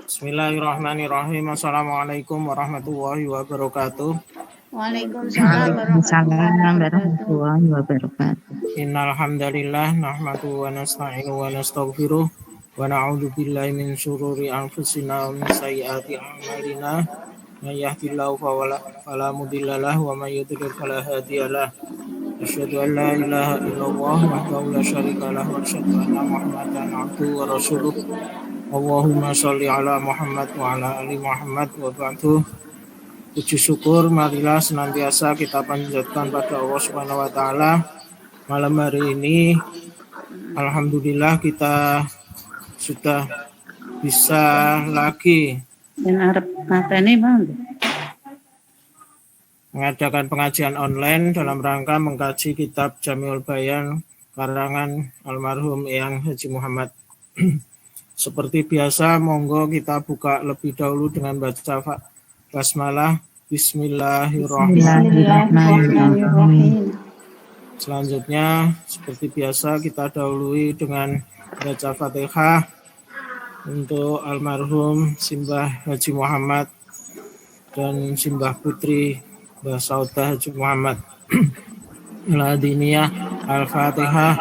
Bismillahirrahmanirrahim. Assalamualaikum warahmatullahi wabarakatuh. Waalaikumsalam Waalaikumsalam warahmatullahi wabarakatuh. warahmatullahi wabarakatuh. Innal hamdalillah nahmaduhu wa nasta'inu wa nastaghfiruh wa na'udzu billahi min syururi anfusina wa min sayyiati a'malina. May yahdihillahu fala mudhillalah wa may yudhlil fala hadiyalah. Asyhadu an la ilaha illallah wahdahu la syarikalah wa asyhadu anna Muhammadan abduhu wa rasuluh. Allahumma sholli ala Muhammad wa ala ali Muhammad wa ba'du. Puji syukur marilah senantiasa kita panjatkan pada Allah Subhanahu wa taala. Malam hari ini alhamdulillah kita sudah bisa lagi mengadakan pengajian online dalam rangka mengkaji kitab Jami'ul Bayan karangan almarhum Eyang Haji Muhammad. Seperti biasa, monggo kita buka lebih dahulu dengan baca basmalah. Bismillahirrahmanirrahim. Selanjutnya, seperti biasa, kita dahului dengan baca Fatihah untuk almarhum Simbah Haji Muhammad dan Simbah Putri Mbah Saudah Haji Muhammad. Ladiniyah Al-Fatihah.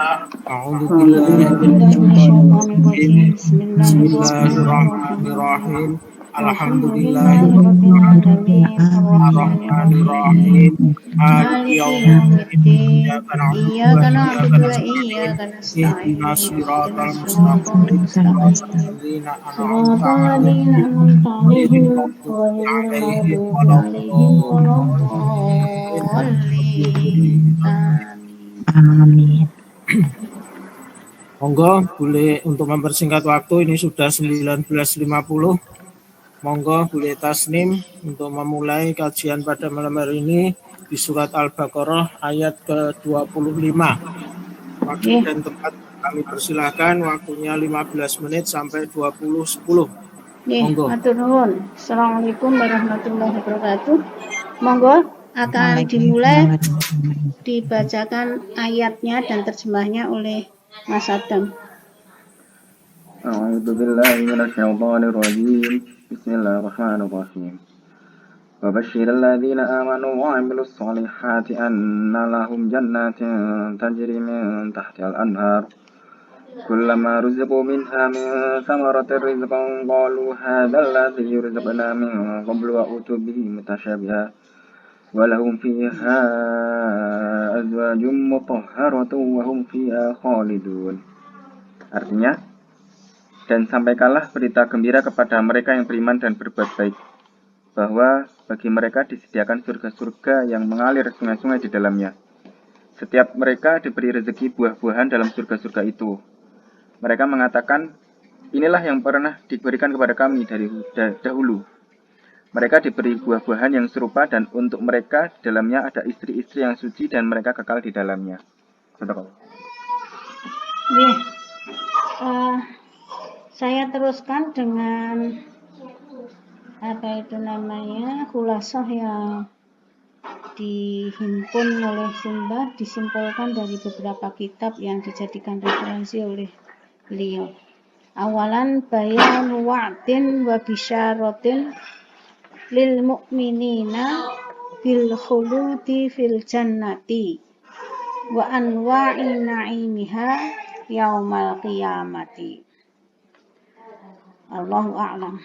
Bismillahirrahmanirrahim. Alhamdulillahirrahmanirrahim. Ar-Rahmanirrahim. Maliki yaumiddin. Iyyaka na'budu wa iyyaka nasta'in. Ihdinas siratal mustaqim. Ladzina an'amta 'alaihim ghairil maghdubi 'alaihim waladdallin. Amin. Monggo boleh untuk mempersingkat waktu, ini sudah 19.50. Monggo boleh tasnim untuk memulai kajian pada malam hari ini di surat Al-Baqarah ayat ke-25. Waktu dan tempat kami persilahkan, waktunya 15 menit sampai 20.10. Monggo. Matur nuwun. Assalamualaikum warahmatullahi wabarakatuh. Monggo akan dimulai dibacakan ayatnya dan terjemahnya oleh Mas Adam. A'udzu billahi minasyaitonir rajim. Bismillahirrahmanirrahim. Wa basyiril ladzina amanu wa 'amilus shalihati anna lahum jannatin tajri min tahtiha al-anhar. Kullama ruziqu minha min thamaratir rizqan qalu hadzal ladzi rizqna min qablu wa utu bihi mutasyabiha. Wa lahum fiha azwajum mutahharatun wa hum fiha khalidun. Artinya, dan sampaikanlah berita gembira kepada mereka yang beriman dan berbuat baik, bahwa bagi mereka disediakan surga-surga yang mengalir sungai-sungai di dalamnya. Setiap mereka diberi rezeki buah-buahan dalam surga-surga itu. Mereka mengatakan, inilah yang pernah diberikan kepada kami dari dahulu. Mereka diberi buah-buahan yang serupa dan untuk mereka di dalamnya ada istri-istri yang suci dan mereka kekal di dalamnya. Saya teruskan dengan khulasah yang dihimpun oleh Simbah, disimpulkan dari beberapa kitab yang dijadikan referensi oleh beliau. Awalan bayan wa'din wa bisyaratin lil mu'minina bil khuludi fil jannati wa anwa'i na'imiha yaumal qiyamati. Allahu a'lam.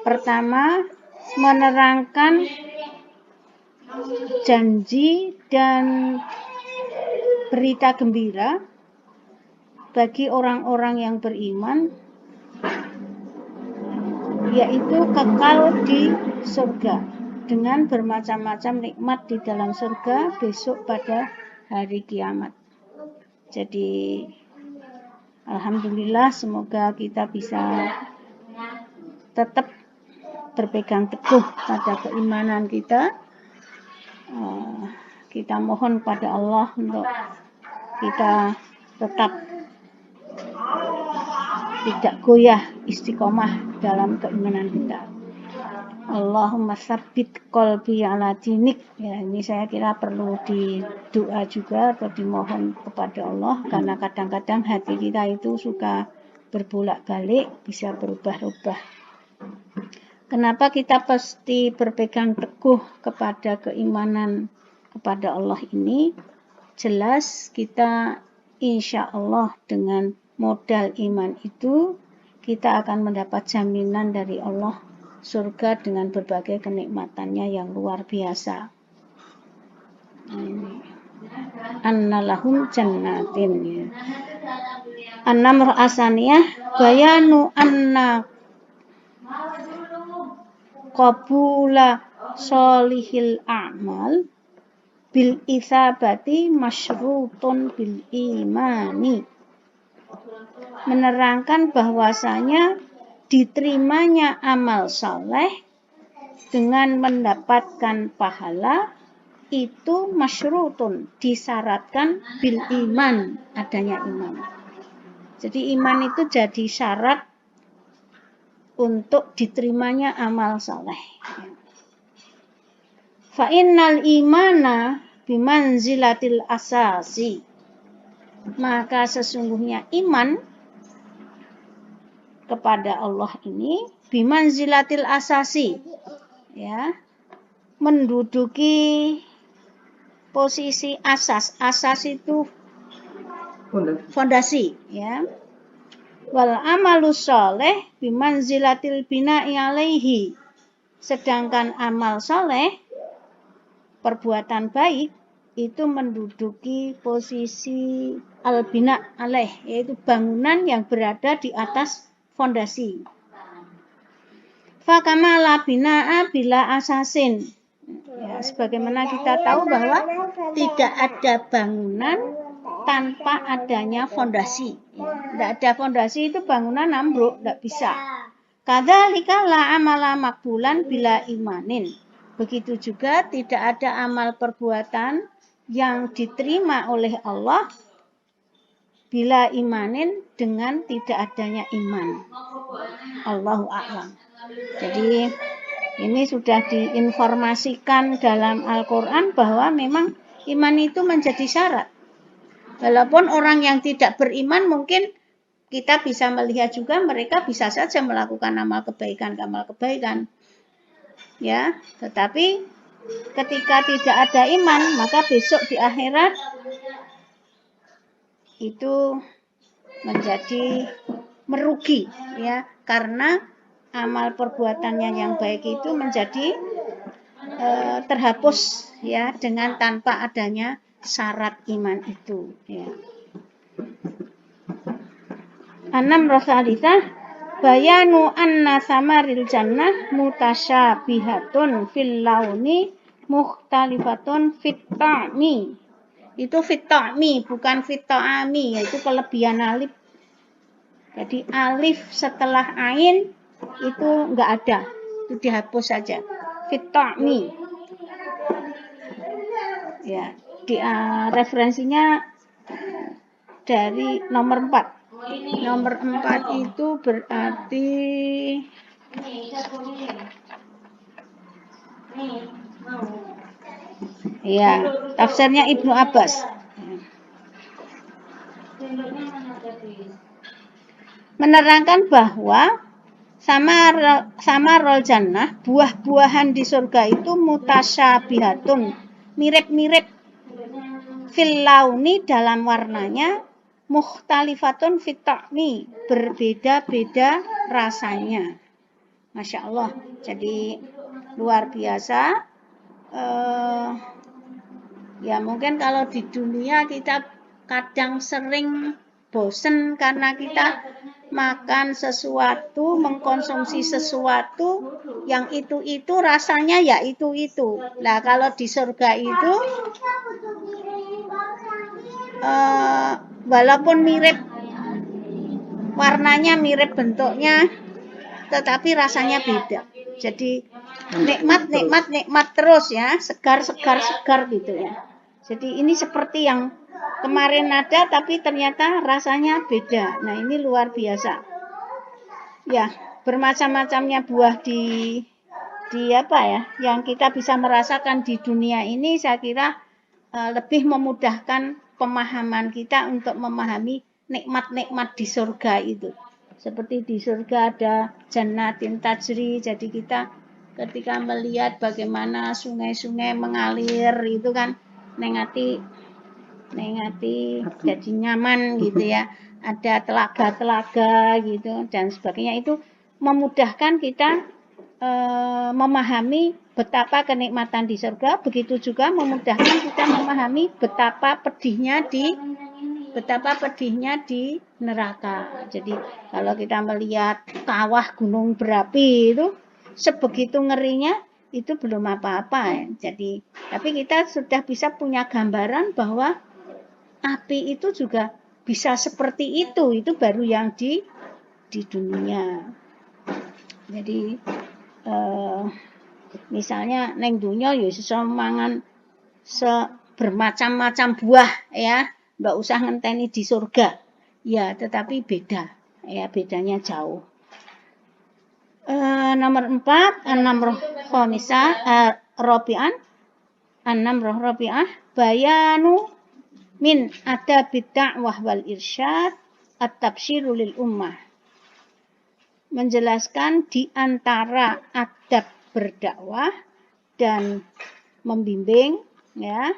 Pertama, menerangkan janji dan berita gembira bagi orang-orang yang beriman, yaitu kekal di surga dengan bermacam-macam nikmat di dalam surga besok pada hari kiamat. Jadi alhamdulillah, semoga kita bisa tetap berpegang teguh pada keimanan kita. Kita mohon pada Allah untuk kita tetap tidak goyah, istiqomah dalam keimanan kita. Allahumma tsabbit qalbi ala dinik. Ya, ini saya kira perlu didoa juga atau dimohon kepada Allah, karena kadang-kadang hati kita itu suka berbolak-balik, bisa berubah-ubah. Kenapa kita pasti berpegang teguh kepada keimanan kepada Allah ini? Jelas kita insya Allah dengan modal iman itu kita akan mendapat jaminan dari Allah surga dengan berbagai kenikmatannya yang luar biasa. Annalahum jannatin. An-Namr Asaniyah bayanu anna qabula solihil a'mal bil isabati masyrutun bil imani. Menerangkan bahwasanya diterimanya amal saleh dengan mendapatkan pahala itu masyrutun, disyaratkan bil iman, adanya iman. Jadi iman itu jadi syarat untuk diterimanya amal saleh. Fa innal imana bimanzilatil asasi. Maka sesungguhnya iman kepada Allah ini bimanzilatil asasi, ya, menduduki posisi asas. Asas itu fondasi, ya. Wal amalu sholeh bimanzilatil bina'i alaihi. Sedangkan amal soleh, perbuatan baik, itu menduduki posisi al-bina' alaih, yaitu bangunan yang berada di atas fondasi. Fakamala bina'a bila asasin. Ya, sebagaimana kita tahu bahwa tidak ada bangunan tanpa adanya fondasi. Tidak ada fondasi itu bangunan ambruk, tidak bisa. Kadzalika la amala makbulan bila imanin. Begitu juga tidak ada amal perbuatan yang diterima oleh Allah bila imanin dengan tidak adanya iman. Allahu a'lam. Jadi ini sudah diinformasikan dalam Al-Quran bahwa memang iman itu menjadi syarat. Walaupun orang yang tidak beriman mungkin kita bisa melihat juga mereka bisa saja melakukan amal kebaikan. Ya, tetapi ketika tidak ada iman, maka besok di akhirat itu menjadi merugi, ya, karena amal perbuatannya yang baik itu menjadi terhapus, ya, dengan tanpa adanya syarat iman itu, ya. Anam rosalita bayanu anna samaril jannah mutasyabihatun fil launi mukhtalifatun fit ta'mi. Itu fit ta'mi, bukan fit ta'ami, yaitu kelebihan alif. Jadi alif setelah ain itu enggak ada, itu dihapus saja. Fit ta'mi. Ya, referensinya dari nomor 4. Nomor 4 itu berarti ya, tafsirnya Ibnu Abbas. Menerangkan bahwa samarul jannah, buah-buahan di surga itu mutasyabihatun, mirip-mirip fil launi dalam warnanya, mukhtalifatun fit ta'mi, berbeda-beda rasanya. Masya Allah. Jadi luar biasa. Ya mungkin kalau di dunia kita kadang sering bosen karena kita makan sesuatu, mengkonsumsi sesuatu yang itu rasanya ya itu. Nah kalau di surga itu walaupun mirip warnanya, mirip bentuknya, tetapi rasanya beda. Jadi nikmat terus, ya, segar gitu, ya. Jadi ini seperti yang kemarin ada tapi ternyata rasanya beda. Nah, ini luar biasa. Ya, bermacam-macamnya buah di apa ya, yang kita bisa merasakan di dunia ini, saya kira lebih memudahkan pemahaman kita untuk memahami nikmat-nikmat di surga itu. Seperti di surga ada jannatin tajri, jadi kita ketika melihat bagaimana sungai-sungai mengalir itu kan nengati jadi nyaman gitu ya. Ada telaga-telaga gitu dan sebagainya, itu memudahkan kita memahami betapa kenikmatan di surga, begitu juga memudahkan kita memahami betapa pedihnya di neraka. Jadi kalau kita melihat kawah gunung berapi itu sebegitu ngerinya, itu belum apa-apa. Jadi tapi kita sudah bisa punya gambaran bahwa api itu juga bisa seperti itu baru yang di dunia. Jadi misalnya neng dunia ya iso mangan bermacam-macam buah ya, nggak usah ngenteni di surga ya, tetapi beda ya, bedanya jauh. Nomor 4 an-namroh khamisah rabi'ah bayanu min adabid da'wah wal irsyad at-tabsyiru lil ummah, menjelaskan di antara adab berdakwah dan membimbing ya,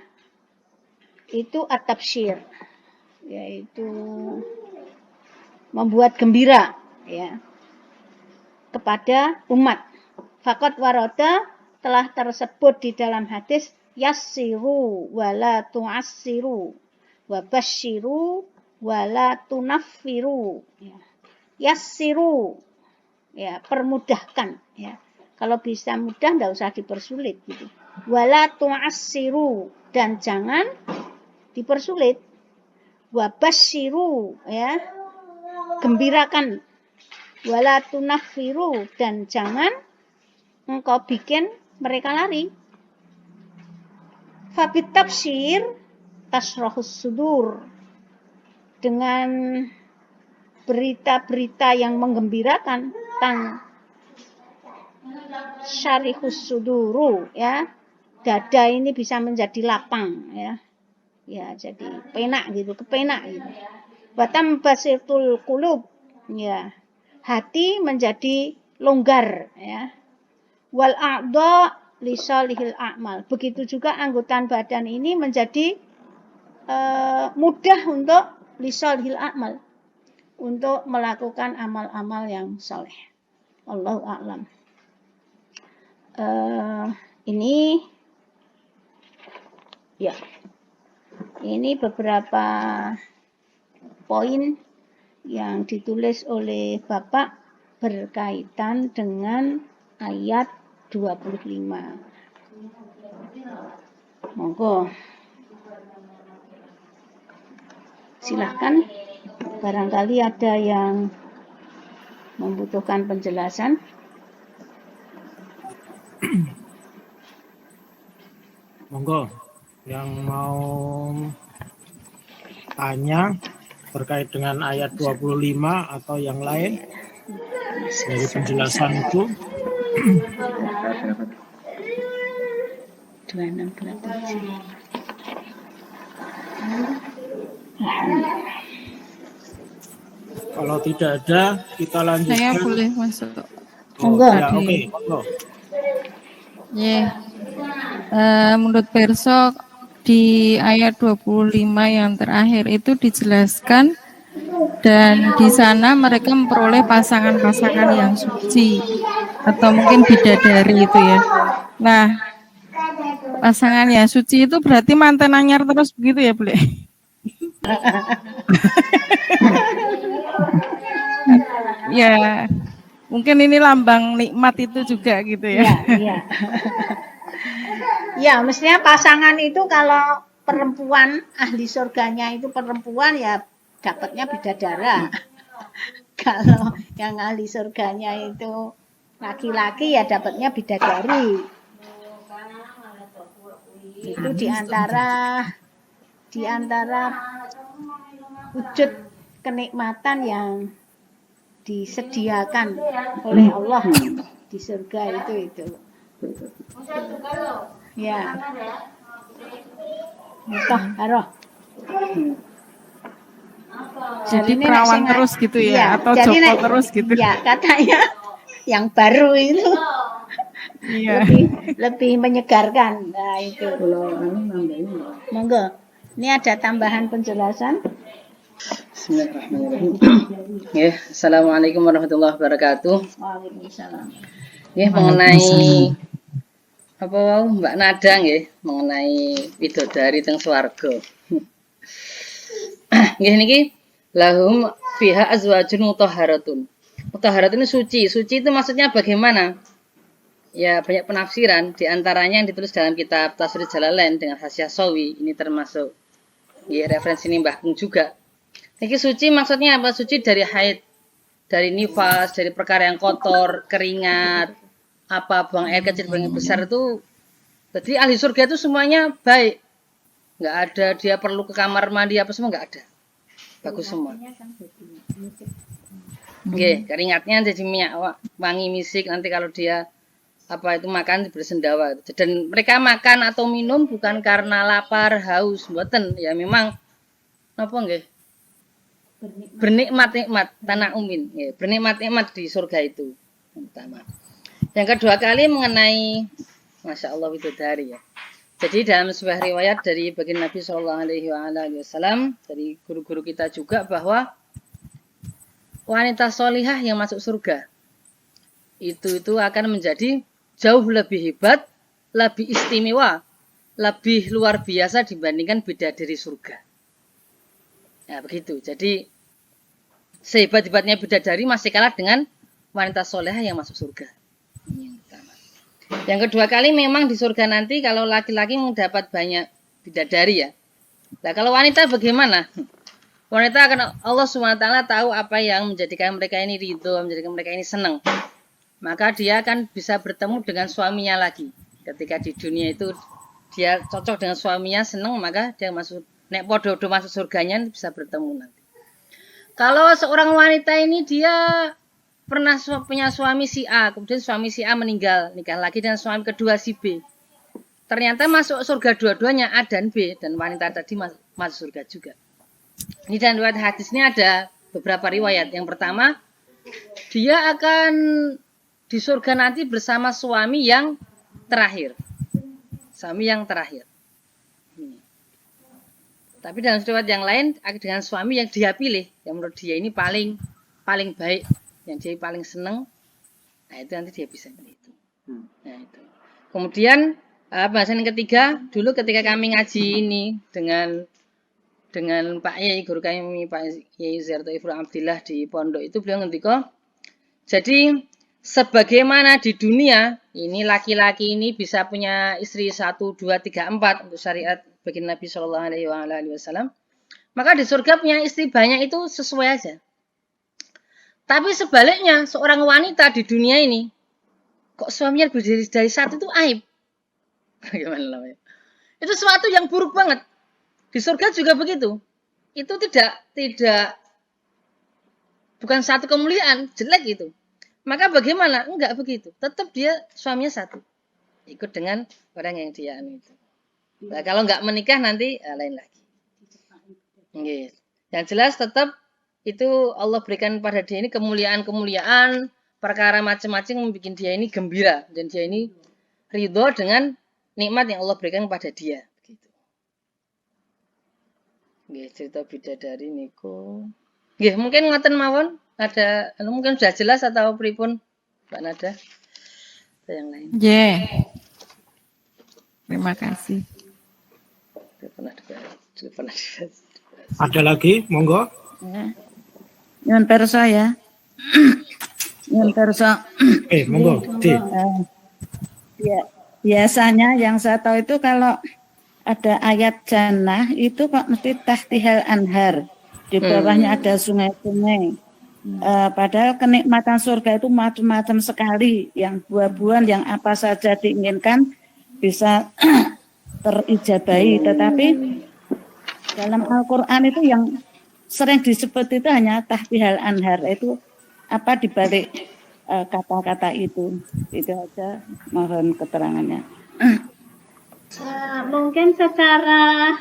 itu at-tabsyir, yaitu membuat gembira ya kepada umat. Faqad warada, telah tersebut di dalam hadis, yassiru wala tu'assiru wa basyiru wala tunaffiru ya. Yassiru ya, permudahkan ya, kalau bisa mudah enggak usah dipersulit gitu. Wala tu'assiru, dan jangan dipersulit. Wa basyiru ya, gembirakan. Wala tunaffiru, dan jangan engkau bikin mereka lari. Fabit tafsir tasrahus sudur, dengan berita-berita yang menggembirakan, tan syarihus suduru ya, dada ini bisa menjadi lapang ya, jadi penak gitu, kepenak gitu. Batam basitul qulub ya, hati menjadi longgar ya. Wal a'dha li salihil a'mal, begitu juga anggota badan ini menjadi mudah untuk li salihil a'mal, untuk melakukan amal-amal yang saleh. Allahu a'lam. Ini beberapa poin yang ditulis oleh Bapak berkaitan dengan ayat 25. Monggo. Silahkan, barangkali ada yang membutuhkan penjelasan. Monggo, yang mau tanya terkait dengan ayat 25 atau yang lain dari penjelasan itu. 2627. Kalau tidak ada, kita lanjutkan. Saya boleh masuk. Monggo. Ya, oke, monggo. Menurut Perso, di ayat 25 yang terakhir itu dijelaskan, dan di sana mereka memperoleh pasangan-pasangan yang suci atau mungkin bidadari itu ya. Nah, pasangan yang suci itu berarti mantan anyar terus begitu ya, Bule? Ya, mungkin ini lambang nikmat itu juga gitu ya. Iya. Ya, mestinya pasangan itu kalau perempuan, ahli surganya itu perempuan ya dapatnya bidadara. Kalau yang ahli surganya itu laki-laki ya dapatnya bidadari. Itu di antara wujud kenikmatan yang disediakan oleh Allah di surga itu. Ya. Toh, Jadi Hari ini perawan nek terus gitu ya, iya, atau jadi Joko nek- terus gitu? Ya katanya yang baru itu Iya. lebih menyegarkan. Nah itu. Monggo. Ini ada tambahan penjelasan. Bismillahirrahmanirrahim. Ya, Assalamualaikum warahmatullahi wabarakatuh. Waalaikumsalam. Ya, mengenai apa wau Mbak Nada nggih, mengenai widodari teng swarga. Nggih niki lahum fiha azwajun mutahharatun. Mutahharatun itu suci. Suci itu maksudnya bagaimana? Ya, banyak penafsiran, di antaranya yang ditulis dalam kitab Tafsir Jalalain dengan Hasyiah Sawi, ini termasuk ya, referensi ini Mbah Kung juga. Niki suci maksudnya apa? Suci dari haid, dari nifas, dari perkara yang kotor, keringat, apa buang air kecil, buang air besar itu. Jadi ahli surga itu semuanya baik. Nggak ada dia perlu ke kamar mandi apa semua nggak ada. Bagus semua. Oke, keringatnya jadi minyak wangi misik nanti kalau dia apa itu makan diberi sendawa. Dan mereka makan atau minum bukan karena lapar, haus, mboten. Ya memang apa nggih? Bernikmat-nikmat tanah umin, ya, bernikmat-nikmat di surga itu pertama. Yang kedua kali mengenai Masya Allah widodari ya. Jadi dalam sebuah riwayat dari baginda Nabi Shallallahu Alaihi Wasallam dari guru-guru kita juga bahwa wanita solihah yang masuk surga itu akan menjadi jauh lebih hebat, lebih istimewa, lebih luar biasa dibandingkan bidadari surga. Ya begitu. Jadi sehebat-hebatnya bidadari masih kalah dengan wanita solehah yang masuk surga. Ini yang pertama. Yang kedua kali memang di surga nanti kalau laki-laki mendapat banyak bidadari ya. Nah kalau wanita bagaimana? Wanita akan Allah SWT tahu apa yang menjadikan mereka ini ridho, menjadikan mereka ini senang. Maka dia akan bisa bertemu dengan suaminya lagi. Ketika di dunia itu dia cocok dengan suaminya, senang, maka dia masuk nek podo-podo masuk surganya bisa bertemu nanti. Kalau seorang wanita ini dia pernah punya suami si A, kemudian suami si A meninggal, nikah lagi dengan suami kedua si B. Ternyata masuk surga dua-duanya A dan B, dan wanita tadi masuk surga juga. Ini dalam riwayat hadis ini ada beberapa riwayat. Yang pertama, dia akan di surga nanti bersama suami yang terakhir. Suami yang terakhir. Tapi dalam riwayat yang lain dengan suami yang dia pilih, yang menurut dia ini paling baik, yang dia paling senang. Nah itu nanti dia bisa pilih itu. Nah itu. Kemudian bahasan yang ketiga, dulu ketika kami ngaji ini dengan Pak Yai, guru kami Pak Yai Zerto Ifru Abdillah di pondok itu beliau ngendika, jadi sebagaimana di dunia ini laki-laki ini bisa punya istri 1, 2, 3, 4 untuk syariat bagi Nabi Shallallahu Alaihi Wasallam, maka di surga punya istri banyak itu sesuai aja. Tapi sebaliknya seorang wanita di dunia ini kok suaminya lebih dari satu itu aib. Gimana namanya? Itu sesuatu yang buruk banget. Di surga juga begitu. Itu tidak bukan satu kemuliaan, jelek itu. Maka bagaimana? Enggak begitu. Tetap dia suaminya satu. Ikut dengan orang yang dia itu. Nah, kalau enggak menikah nanti lain lagi. Yang jelas tetap itu Allah berikan pada dia ini kemuliaan-kemuliaan, perkara macam-macam yang membuat dia ini gembira dan dia ini ridho dengan nikmat yang Allah berikan kepada dia. Begitu. Cerita bidadari niku. Mungkin ngoten mawon ada mungkin sudah jelas atau pripun Mbak Nada? Ada yang lain. Terima kasih. Ada lagi, monggo. Nyun perso ya. Nyun perso. Monggo. Ya, biasanya yang saya tahu itu kalau ada ayat jannah itu kok mesti tahtihal anhar. Di bawahnya ada sungai-sungai. Padahal kenikmatan surga itu macam-macam sekali. Yang buah-buahan yang apa saja diinginkan bisa terijabahi. Tetapi dalam Al-Quran itu yang sering disebut itu hanya tahtihal anhar. Itu apa dibalik kata-kata itu. Itu aja mohon keterangannya. Mungkin secara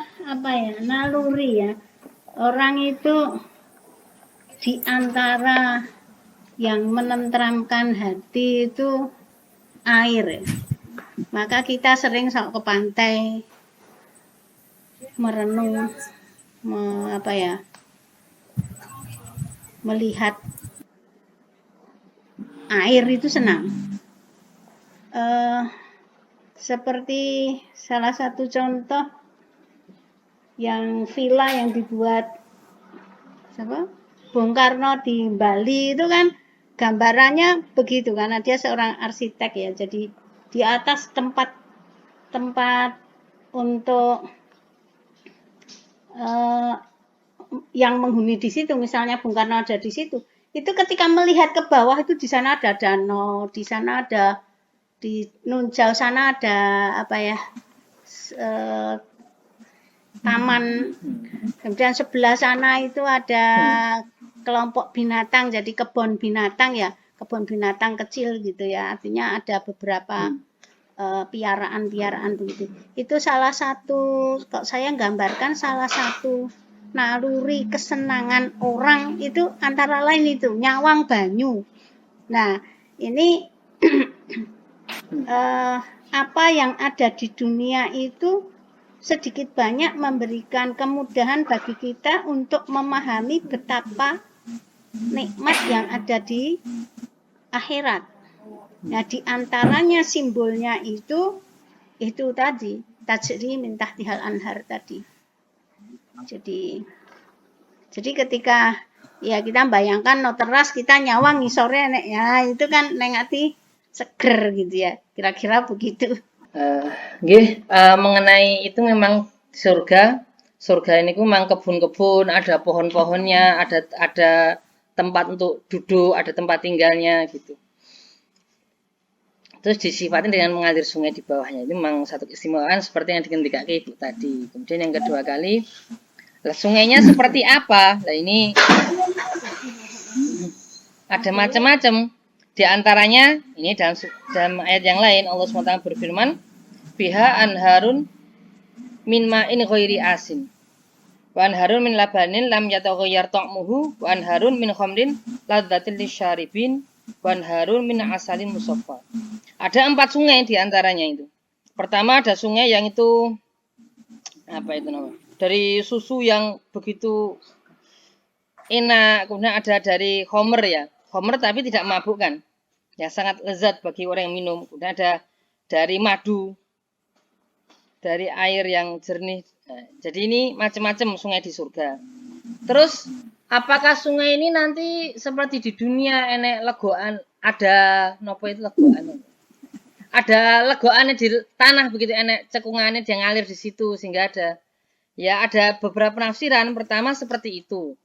naluri ya. orang itu di antara yang menenteramkan hati itu air. Maka kita sering ke pantai merenung, melihat air itu senang. Seperti salah satu contoh yang villa yang dibuat Bung Karno di Bali itu kan gambarannya begitu karena dia seorang arsitek ya. Jadi di atas tempat untuk yang menghuni di situ, misalnya Bung Karno ada di situ, itu ketika melihat ke bawah itu di sana ada danau, di sana ada di jauh sana ada taman, kemudian sebelah sana itu ada kelompok binatang, jadi kebun binatang ya, kebun binatang kecil gitu ya, artinya ada beberapa piaraan begitu. Itu salah satu, kok saya gambarkan salah satu naluri kesenangan orang itu antara lain itu nyawang banyu. Nah ini apa yang ada di dunia itu sedikit banyak memberikan kemudahan bagi kita untuk memahami betapa nikmat yang ada di akhirat. Nah, di antaranya simbolnya itu tadi, tajri min tahtihal anhar tadi. Jadi ketika ya kita bayangkan no teras kita nyawang ngisore nek ya itu kan neng ati seger gitu ya. Kira-kira begitu. Mengenai itu memang surga ini memang kebun-kebun, ada pohon-pohonnya, ada tempat untuk duduk, ada tempat tinggalnya gitu. Terus disifatin dengan mengalir sungai di bawahnya. Itu memang satu keistimewaan seperti yang dikehendaki Ibu tadi. Kemudian yang kedua kali, sungainya seperti apa? Nah ini ada macam-macam. Di antaranya ini dalam ayat yang lain Allah SWT berfirman, "Biha anharun min ma'in ghairi asin. Wa anharun min labanin lam yataghayyar ta'muhu wa anharun min khamrin ladzatil lisyaribin wa anharun min asalin musaffa." Ada 4 sungai di antaranya itu. Pertama ada sungai yang itu dari susu yang begitu enak, kemudian ada dari khamr ya. Khamr tapi tidak mabukkan. Ya sangat lezat bagi orang yang minum. Kemudian ada dari madu, dari air yang jernih. Nah, jadi ini macam-macam sungai di surga. Terus apakah sungai ini nanti seperti di dunia enek legoan, ada nopo itu legoan? Ada legoannya di tanah begitu enek cekungannya dia ngalir di situ sehingga ada beberapa penafsiran. Pertama seperti itu.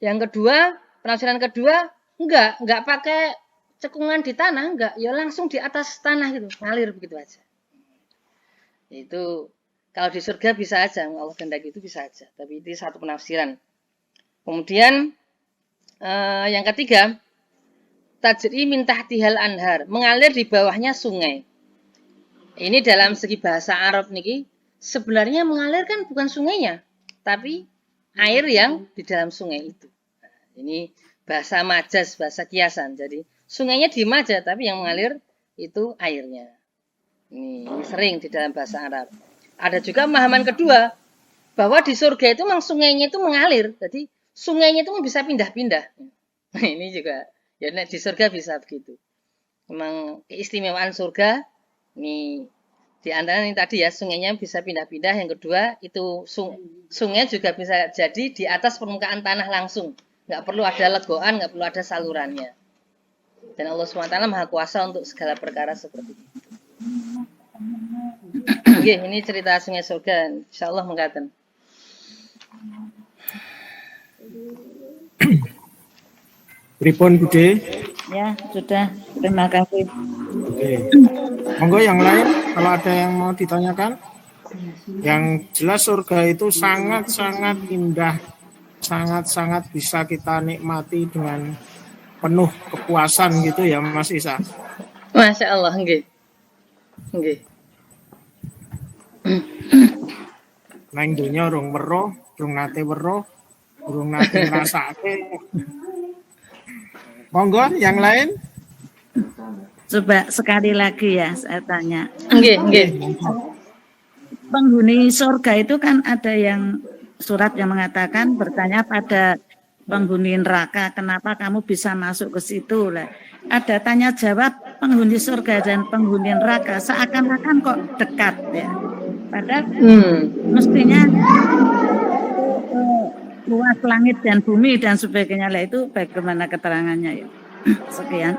Yang kedua, penafsiran kedua enggak pakai cekungan di tanah, enggak, ya langsung di atas tanah gitu, ngalir begitu aja. Itu kalau di surga bisa aja, Allah kehendaki itu bisa aja, tapi itu satu penafsiran. Kemudian yang ketiga, tajri min tahtihal anhar, mengalir di bawahnya sungai. Ini dalam segi bahasa Arab niki sebenarnya mengalir kan bukan sungainya, tapi air yang di dalam sungai itu. Nah, ini bahasa majaz, bahasa kiasan. Jadi sungainya diem aja, tapi yang mengalir itu airnya. Ini sering di dalam bahasa Arab. Ada juga pemahaman kedua, bahwa di surga itu memang sungainya itu mengalir. Jadi sungainya itu bisa pindah-pindah. Nah, ini juga, ya di surga bisa begitu. Memang keistimewaan surga, ini di antara ini tadi ya, sungainya bisa pindah-pindah. Yang kedua, itu sungai juga bisa jadi di atas permukaan tanah langsung. Nggak perlu ada legoan, nggak perlu ada salurannya. Dan Allah SWT Maha Kuasa untuk segala perkara seperti itu. Oke, ini cerita sungai surga. Insya Allah mengatakan. Pripun Bude? Ya, sudah. Terima kasih. Oke. Monggo yang lain kalau ada yang mau ditanyakan. Yang jelas surga itu sangat-sangat indah. Sangat-sangat bisa kita nikmati dengan penuh kepuasan gitu ya Mas Isa. Masya Allah, nggih. Nggih. Nang dunya rong weruh, rong nate weruh, Burung nate ngrasake. Monggo yang lain. Coba sekali lagi ya saya tanya. Nggih, nggih. Monggo. Penghuni surga itu kan ada yang surat yang mengatakan bertanya pada penghuni neraka, kenapa kamu bisa masuk ke situ lah. Ada tanya jawab penghuni surga dan penghuni neraka seakan-akan kok dekat ya. Padahal mestinya luas langit dan bumi dan sebagainya lah, itu bagaimana keterangannya ya. Sekian.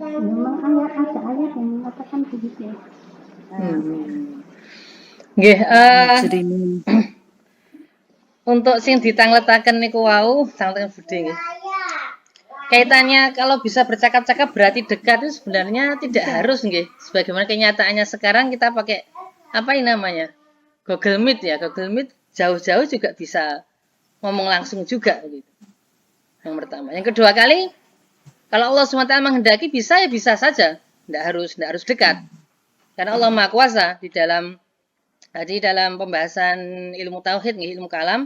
Memang ada ayat yang mengatakan begitu. Nggih, Jerimin. untuk sing ditangletaken niku wau santen Budi nggih. Kaitannya kalau bisa bercakap-cakap berarti dekat itu sebenarnya tidak harus nggih. Sebagaimana kenyataannya sekarang kita pakai apa ini namanya? Google Meet ya. Google Meet jauh-jauh juga bisa ngomong langsung juga begitu. Yang pertama. Yang kedua kali, kalau Allah SWT menghendaki bisa ya bisa saja. Tidak harus dekat. Karena Allah Maha Kuasa di dalam pembahasan ilmu tauhid, ilmu kalam,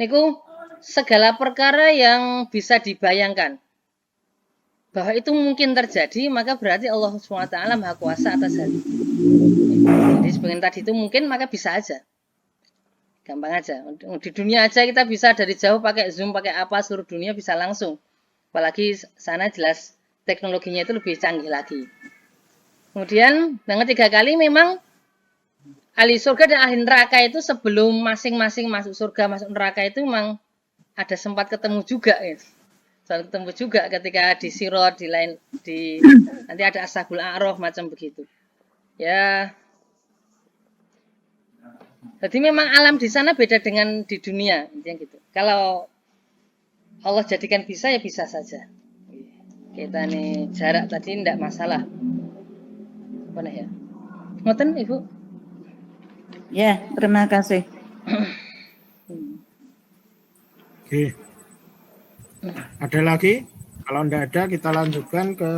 niku segala perkara yang bisa dibayangkan bahwa itu mungkin terjadi, maka berarti Allah SWT Maha Kuasa atas hal itu. Jadi sebagian tadi itu mungkin, maka bisa aja. Gampang aja. Di dunia aja kita bisa dari jauh pakai Zoom, pakai apa, seluruh dunia bisa langsung. Apalagi sana jelas teknologinya itu lebih canggih lagi. Kemudian yang ketiga kali memang ahli surga dan ahli neraka itu sebelum masing-masing masuk surga, masuk neraka itu memang ada sempat ketemu juga ya. Sempat ketemu juga ketika di Sirot, nanti ada Ashabul A'raf macam begitu. Ya. Jadi memang alam di sana beda dengan di dunia, intinya gitu. Kalau Allah jadikan bisa ya bisa saja. Kita nih jarak tadi tidak masalah. Mana ya? Ngoten Ibu? Ya, terima kasih. Oke. Ada lagi? Kalau tidak ada kita lanjutkan ke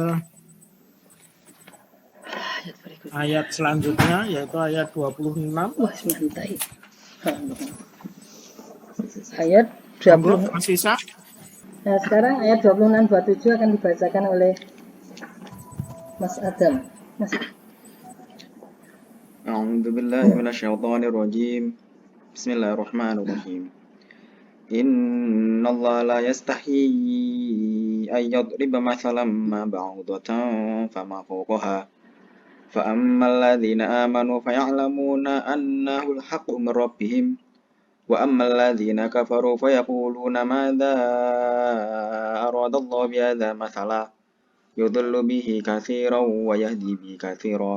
ayat selanjutnya, yaitu ayat 26. Wah, santai. Ayat Monggo, 20. Mas Isa. Nah, sekarang ayat 26 27 akan dibacakan oleh Mas Adam. Mas. A'udzu billahi minasyaitonir rajim. Bismillahirrahmanirrahim. Innallaha la yastahi ay yadriba mathalan ma ba'udatan fama fawqaha. فأما الذين آمنوا فيعلمون أنه الحق من ربهم وأما الذين كفروا فيقولون ماذا أراد الله بهذا مثلا يضل به كثيرا ويهدي به كثيرا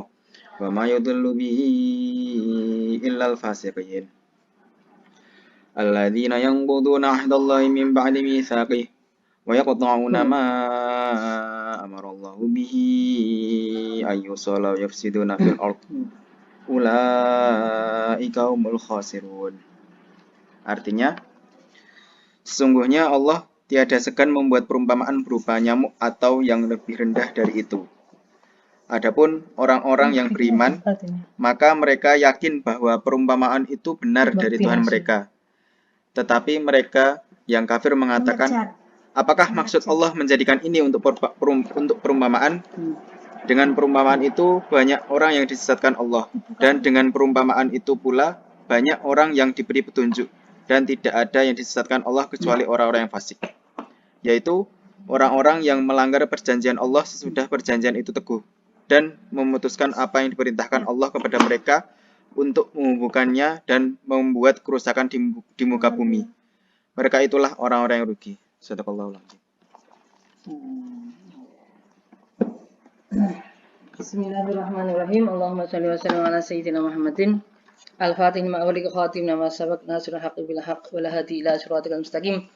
وما يضل به إلا الفاسقين الذين ينقضون عهد الله من بعد ميثاقه ويقطعون ما أمر الله به أن يوصل ويفسدون في الأرض أولئك هم الخاسرون. Artinya, sesungguhnya Allah tiada segan membuat perumpamaan berupa nyamuk atau yang lebih rendah dari itu. Adapun orang-orang yang beriman, maka mereka yakin bahwa perumpamaan itu benar dari Tuhan mereka. Tetapi mereka yang kafir mengatakan, apakah maksud Allah menjadikan ini untuk perumpamaan? Dengan perumpamaan itu banyak orang yang disesatkan Allah, dan dengan perumpamaan itu pula banyak orang yang diberi petunjuk, dan tidak ada yang disesatkan Allah kecuali orang-orang yang fasik, yaitu orang-orang yang melanggar perjanjian Allah sesudah perjanjian itu teguh, dan memutuskan apa yang diperintahkan Allah kepada mereka untuk menghubungkannya dan membuat kerusakan di muka bumi. Mereka itulah orang-orang yang rugi. Sadaqallahul adzim. Bismillahirrahmanirrahim. Allahumma shalli wa sallim ala sayyidina Muhammadin al-fatih ma awliqa khatim nama sabaq nasrul haqqi bil haqq wa la hadi ila siratal mustaqim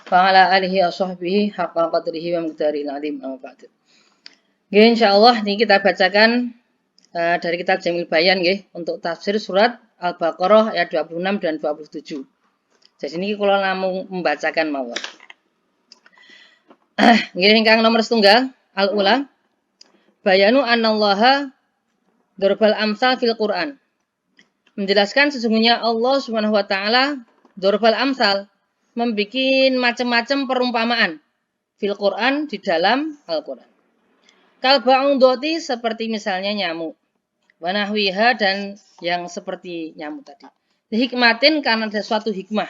wa ala alihi wa sahbihi haqqa qadrihi wa miqdaril azim. Amma ba'du. Nggih, insyaallah ini kita bacakan dari kitab Jamil Bayan nggih untuk tafsir surat Al-Baqarah ayat 26 dan 27. Jadi ini kula namung membacakan mawon. Nggih ingkang nomor setunggal al-ula bayanu annallaha darbal amsal fil Quran. menjelaskan sesungguhnya Allah Subhanahu wa taala dzarbal amsal, membikin macam-macam perumpamaan fil Quran, di dalam Al-Quran. Kal ba'udati, seperti misalnya nyamuk, wanahwiha, dan yang seperti nyamuk tadi. Hikmatin, karena ada suatu hikmah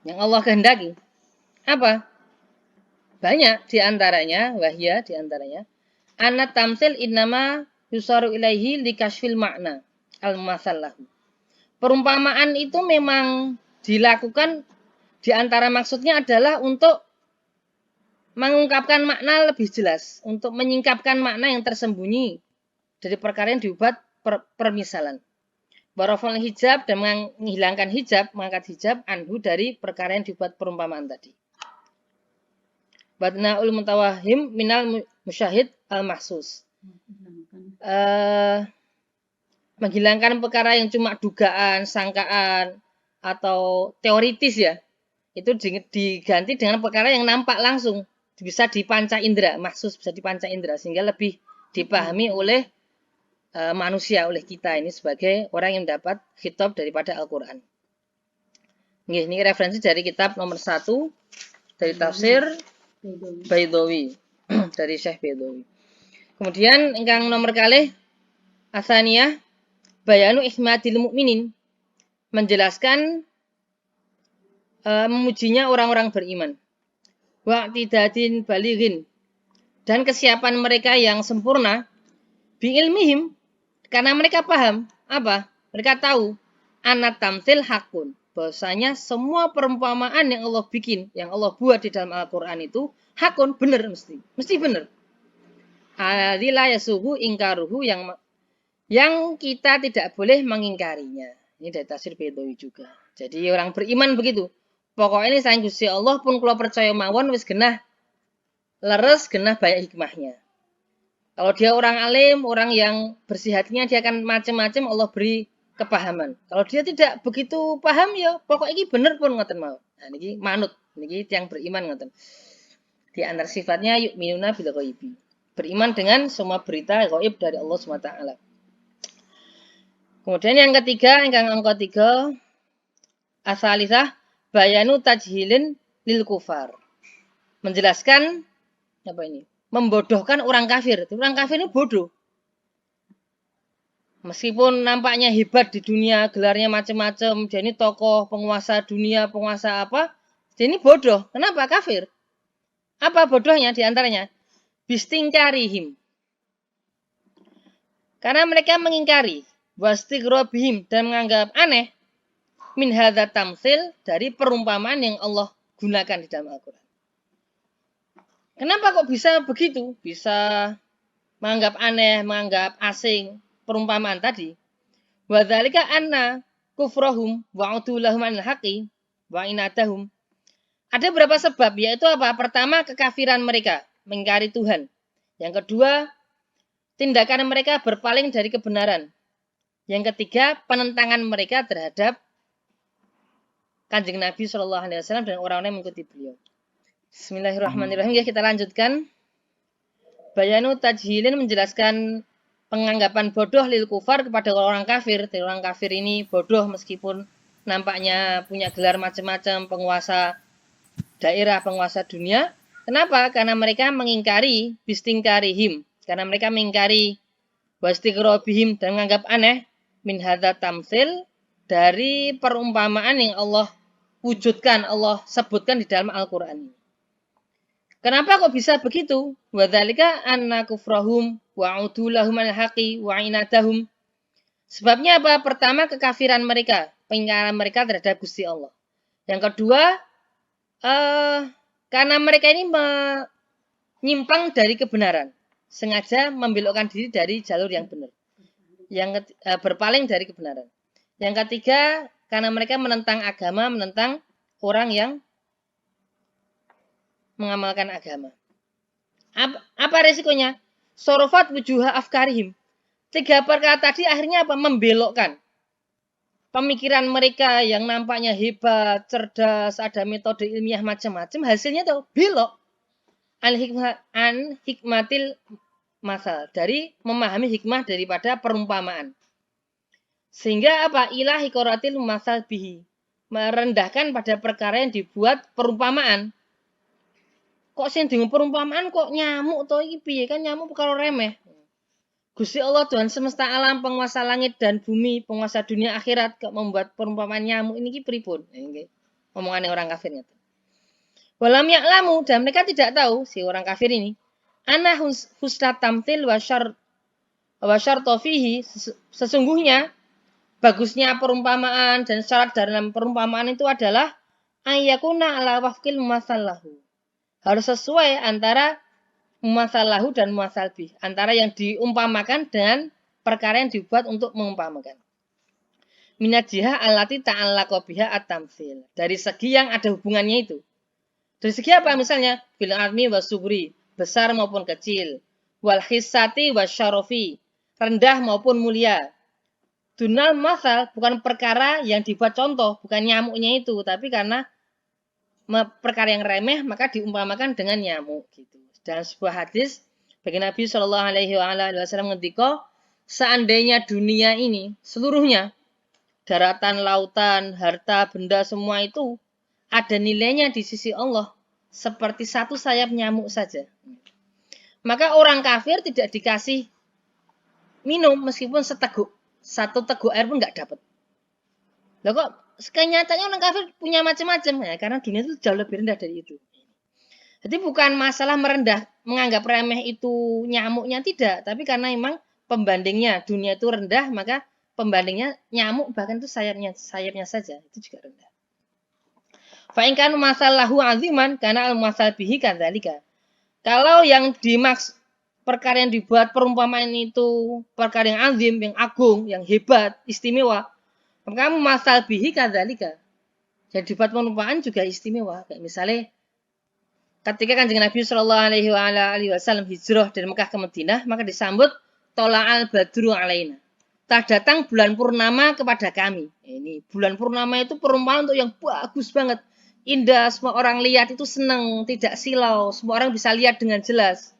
yang Allah kehendaki. Apa? Banyak diantaranya, wahya diantaranya. Anat tamsil innama yusaru ilaihi likashfil makna al-masallahu. Perumpamaan itu memang dilakukan, diantara maksudnya adalah untuk mengungkapkan makna lebih jelas, untuk menyingkapkan makna yang tersembunyi dari perkara yang dibuat permisalan. Barafal hijab, dan menghilangkan hijab, mengangkat hijab anhu, dari perkara yang dibuat perumpamaan tadi. Badnaul mutawahim minal musyahid al-mahsus. Menghilangkan perkara yang cuma dugaan, sangkaan, atau teoritis ya. Itu diganti dengan perkara yang nampak langsung. Bisa dipanca indera, mahsus bisa dipanca indera, sehingga lebih dipahami oleh manusia, oleh kita ini sebagai orang yang mendapat khitab daripada Al-Quran. Ini referensi dari kitab nomor 1 dari tafsir Baidawi dari Syekh Baidawi. Kemudian ingkang nomor kalih asaniyah bayanu ihmadil mukminin, menjelaskan memujinya orang-orang beriman. Wa'tidadin balighin, dan kesiapan mereka yang sempurna, bi ilmihim, karena mereka paham apa? Mereka tahu anat tamtsil hakun, bahwasanya semua perumpamaan yang Allah bikin, yang Allah buat di dalam Al-Qur'an itu hakun, benar, mesti benar. Aladzila yasuhu ingkaruhu, yang kita tidak boleh mengingkarinya. Ini dari tafsir Baidawi juga. Jadi orang beriman begitu. Pokoknya ini sayang Gusti Allah pun kalau percaya mawon wis genah leres, genah banyak hikmahnya. Kalau dia orang alim, orang yang bersih hatinya, dia akan macam-macam Allah beri kepahaman. Kalau dia tidak begitu paham ya pokoknya ini bener pun ngoten mau. Nah niki manut, niki yang beriman ngoten. Di antara sifatnya yu'minuna bil ghaibi. Beriman dengan semua berita gaib dari Allah SWT. Kemudian yang ketiga, ingkang angka 3, asalisah bayanu tajhilin lil kufar. Menjelaskan apa ini? Membodohkan orang kafir. Orang kafir ini bodoh. Meskipun nampaknya hebat di dunia, gelarnya macam-macam, dia ini tokoh, penguasa dunia, penguasa apa, dia ini bodoh. Kenapa? Kafir. Apa bodohnya diantaranya? Bistingkarihim. Karena mereka mengingkari, wastigrobihim, dan menganggap aneh, min hadza tamtsil, dari perumpamaan yang Allah gunakan di dalam Al-Quran. Kenapa kok bisa begitu? Bisa menganggap aneh, menganggap asing perumpamaan tadi. Wa dzalika anna kufrahum wa udulahum anil haqi wa inadahum. Ada beberapa sebab, yaitu apa? Pertama, kekafiran mereka, mengingkari Tuhan. Yang kedua, tindakan mereka berpaling dari kebenaran. Yang ketiga, penentangan mereka terhadap Kanjeng Nabi SAW dan orang-orang yang mengikuti beliau. Bismillahirrahmanirrahim. Ya, kita lanjutkan. Bayanu tajhilin, menjelaskan penganggapan bodoh lil kufar kepada orang kafir. Jadi orang kafir ini bodoh meskipun nampaknya punya gelar macam-macam, penguasa daerah, penguasa dunia. Kenapa? Karena mereka mengingkari bistingkarihim. Karena mereka mengingkari wastigrobihim, dan menganggap aneh min hadza tamtsil, dari perumpamaan yang Allah wujudkan, Allah sebutkan di dalam Al-Quran. Kenapa kok bisa begitu? Wa dzalika anna kufrahum wa udulahum al haqi wa inadahum. Sebabnya apa? Pertama, kekafiran mereka, pengingkaran mereka terhadap Gusti Allah. Yang kedua, karena mereka ini menyimpang dari kebenaran, sengaja membelokkan diri dari jalur yang benar, yang berpaling dari kebenaran. Yang ketiga, karena mereka menentang agama, menentang orang yang mengamalkan agama. Apa resikonya? Sorofat wujuha afkarihim. 3 perkara tadi akhirnya apa? Membelokkan pemikiran mereka yang nampaknya hebat, cerdas, ada metode ilmiah macam-macam. Hasilnya tuh belok. An hikmatil masal, dari memahami hikmah daripada perumpamaan. Sehingga apa? Ilahi koratil masal bihi. Merendahkan pada perkara yang dibuat perumpamaan. Kok sing dengan perumpamaan kok nyamuk to iki piye? Kan nyamuk perkara remeh. Gusti Allah Tuhan semesta alam, penguasa langit dan bumi, penguasa dunia akhirat kok membuat perumpamaan nyamuk ini pripun? Nggih. Omongan orang kafirnya. Walam ya'lamu, dan mereka tidak tahu si orang kafir ini. Ana husna tamtil wa syartu fihi, sesungguhnya bagusnya perumpamaan dan syarat dalam perumpamaan itu adalah ayyakuna ala wafqil masallahu. Harus sesuai antara mumasalahu dan mumasalbih, antara yang diumpamakan dengan perkara yang dibuat untuk mengumpamakan. Minat jihah allati ta'allaqa biha at-tamtsil. Dari segi yang ada hubungannya itu. Dari segi apa misalnya? Bil armi wa sugri, besar maupun kecil. Wal hissati wa syarafi, rendah maupun mulia. Dunal masal bukan perkara yang dibuat contoh, bukan nyamuknya itu, tapi karena perkara yang remeh maka diumpamakan dengan nyamuk gitu. Dalam sebuah hadis bagi Nabi Shallallahu Alaihi Wasallam ngendika, seandainya dunia ini seluruhnya, daratan, lautan, harta, benda semua itu ada nilainya di sisi Allah seperti satu sayap nyamuk saja, maka orang kafir tidak dikasih minum meskipun satu teguk air pun nggak dapat. Loh kok kenyataannya orang kafir punya macam-macam ya, karena dunia itu jauh lebih rendah dari itu. Jadi bukan masalah merendah, menganggap remeh itu nyamuknya, tidak. Tapi karena memang pembandingnya dunia itu rendah, maka pembandingnya nyamuk bahkan itu sayapnya saja itu juga rendah. Fa'inkan masalahu aziman karena al-masal bihi kadzalika. Kalau yang dimaks perkara yang dibuat perumpamaan itu perkara yang azim, yang agung, yang hebat, istimewa, maka masal bihi kadzalika. Jadi dibuat perumpamaan juga istimewa. Kayak misalnya ketika Kanjeng Nabi Shallallahu Alaihi Wasallam hijrah dari Mekah ke Madinah, maka disambut tola'al badru alaina. Tak datang bulan purnama kepada kami. Ini bulan purnama itu perumpamaan untuk yang bagus banget, indah, semua orang lihat itu senang, tidak silau, semua orang bisa lihat dengan jelas.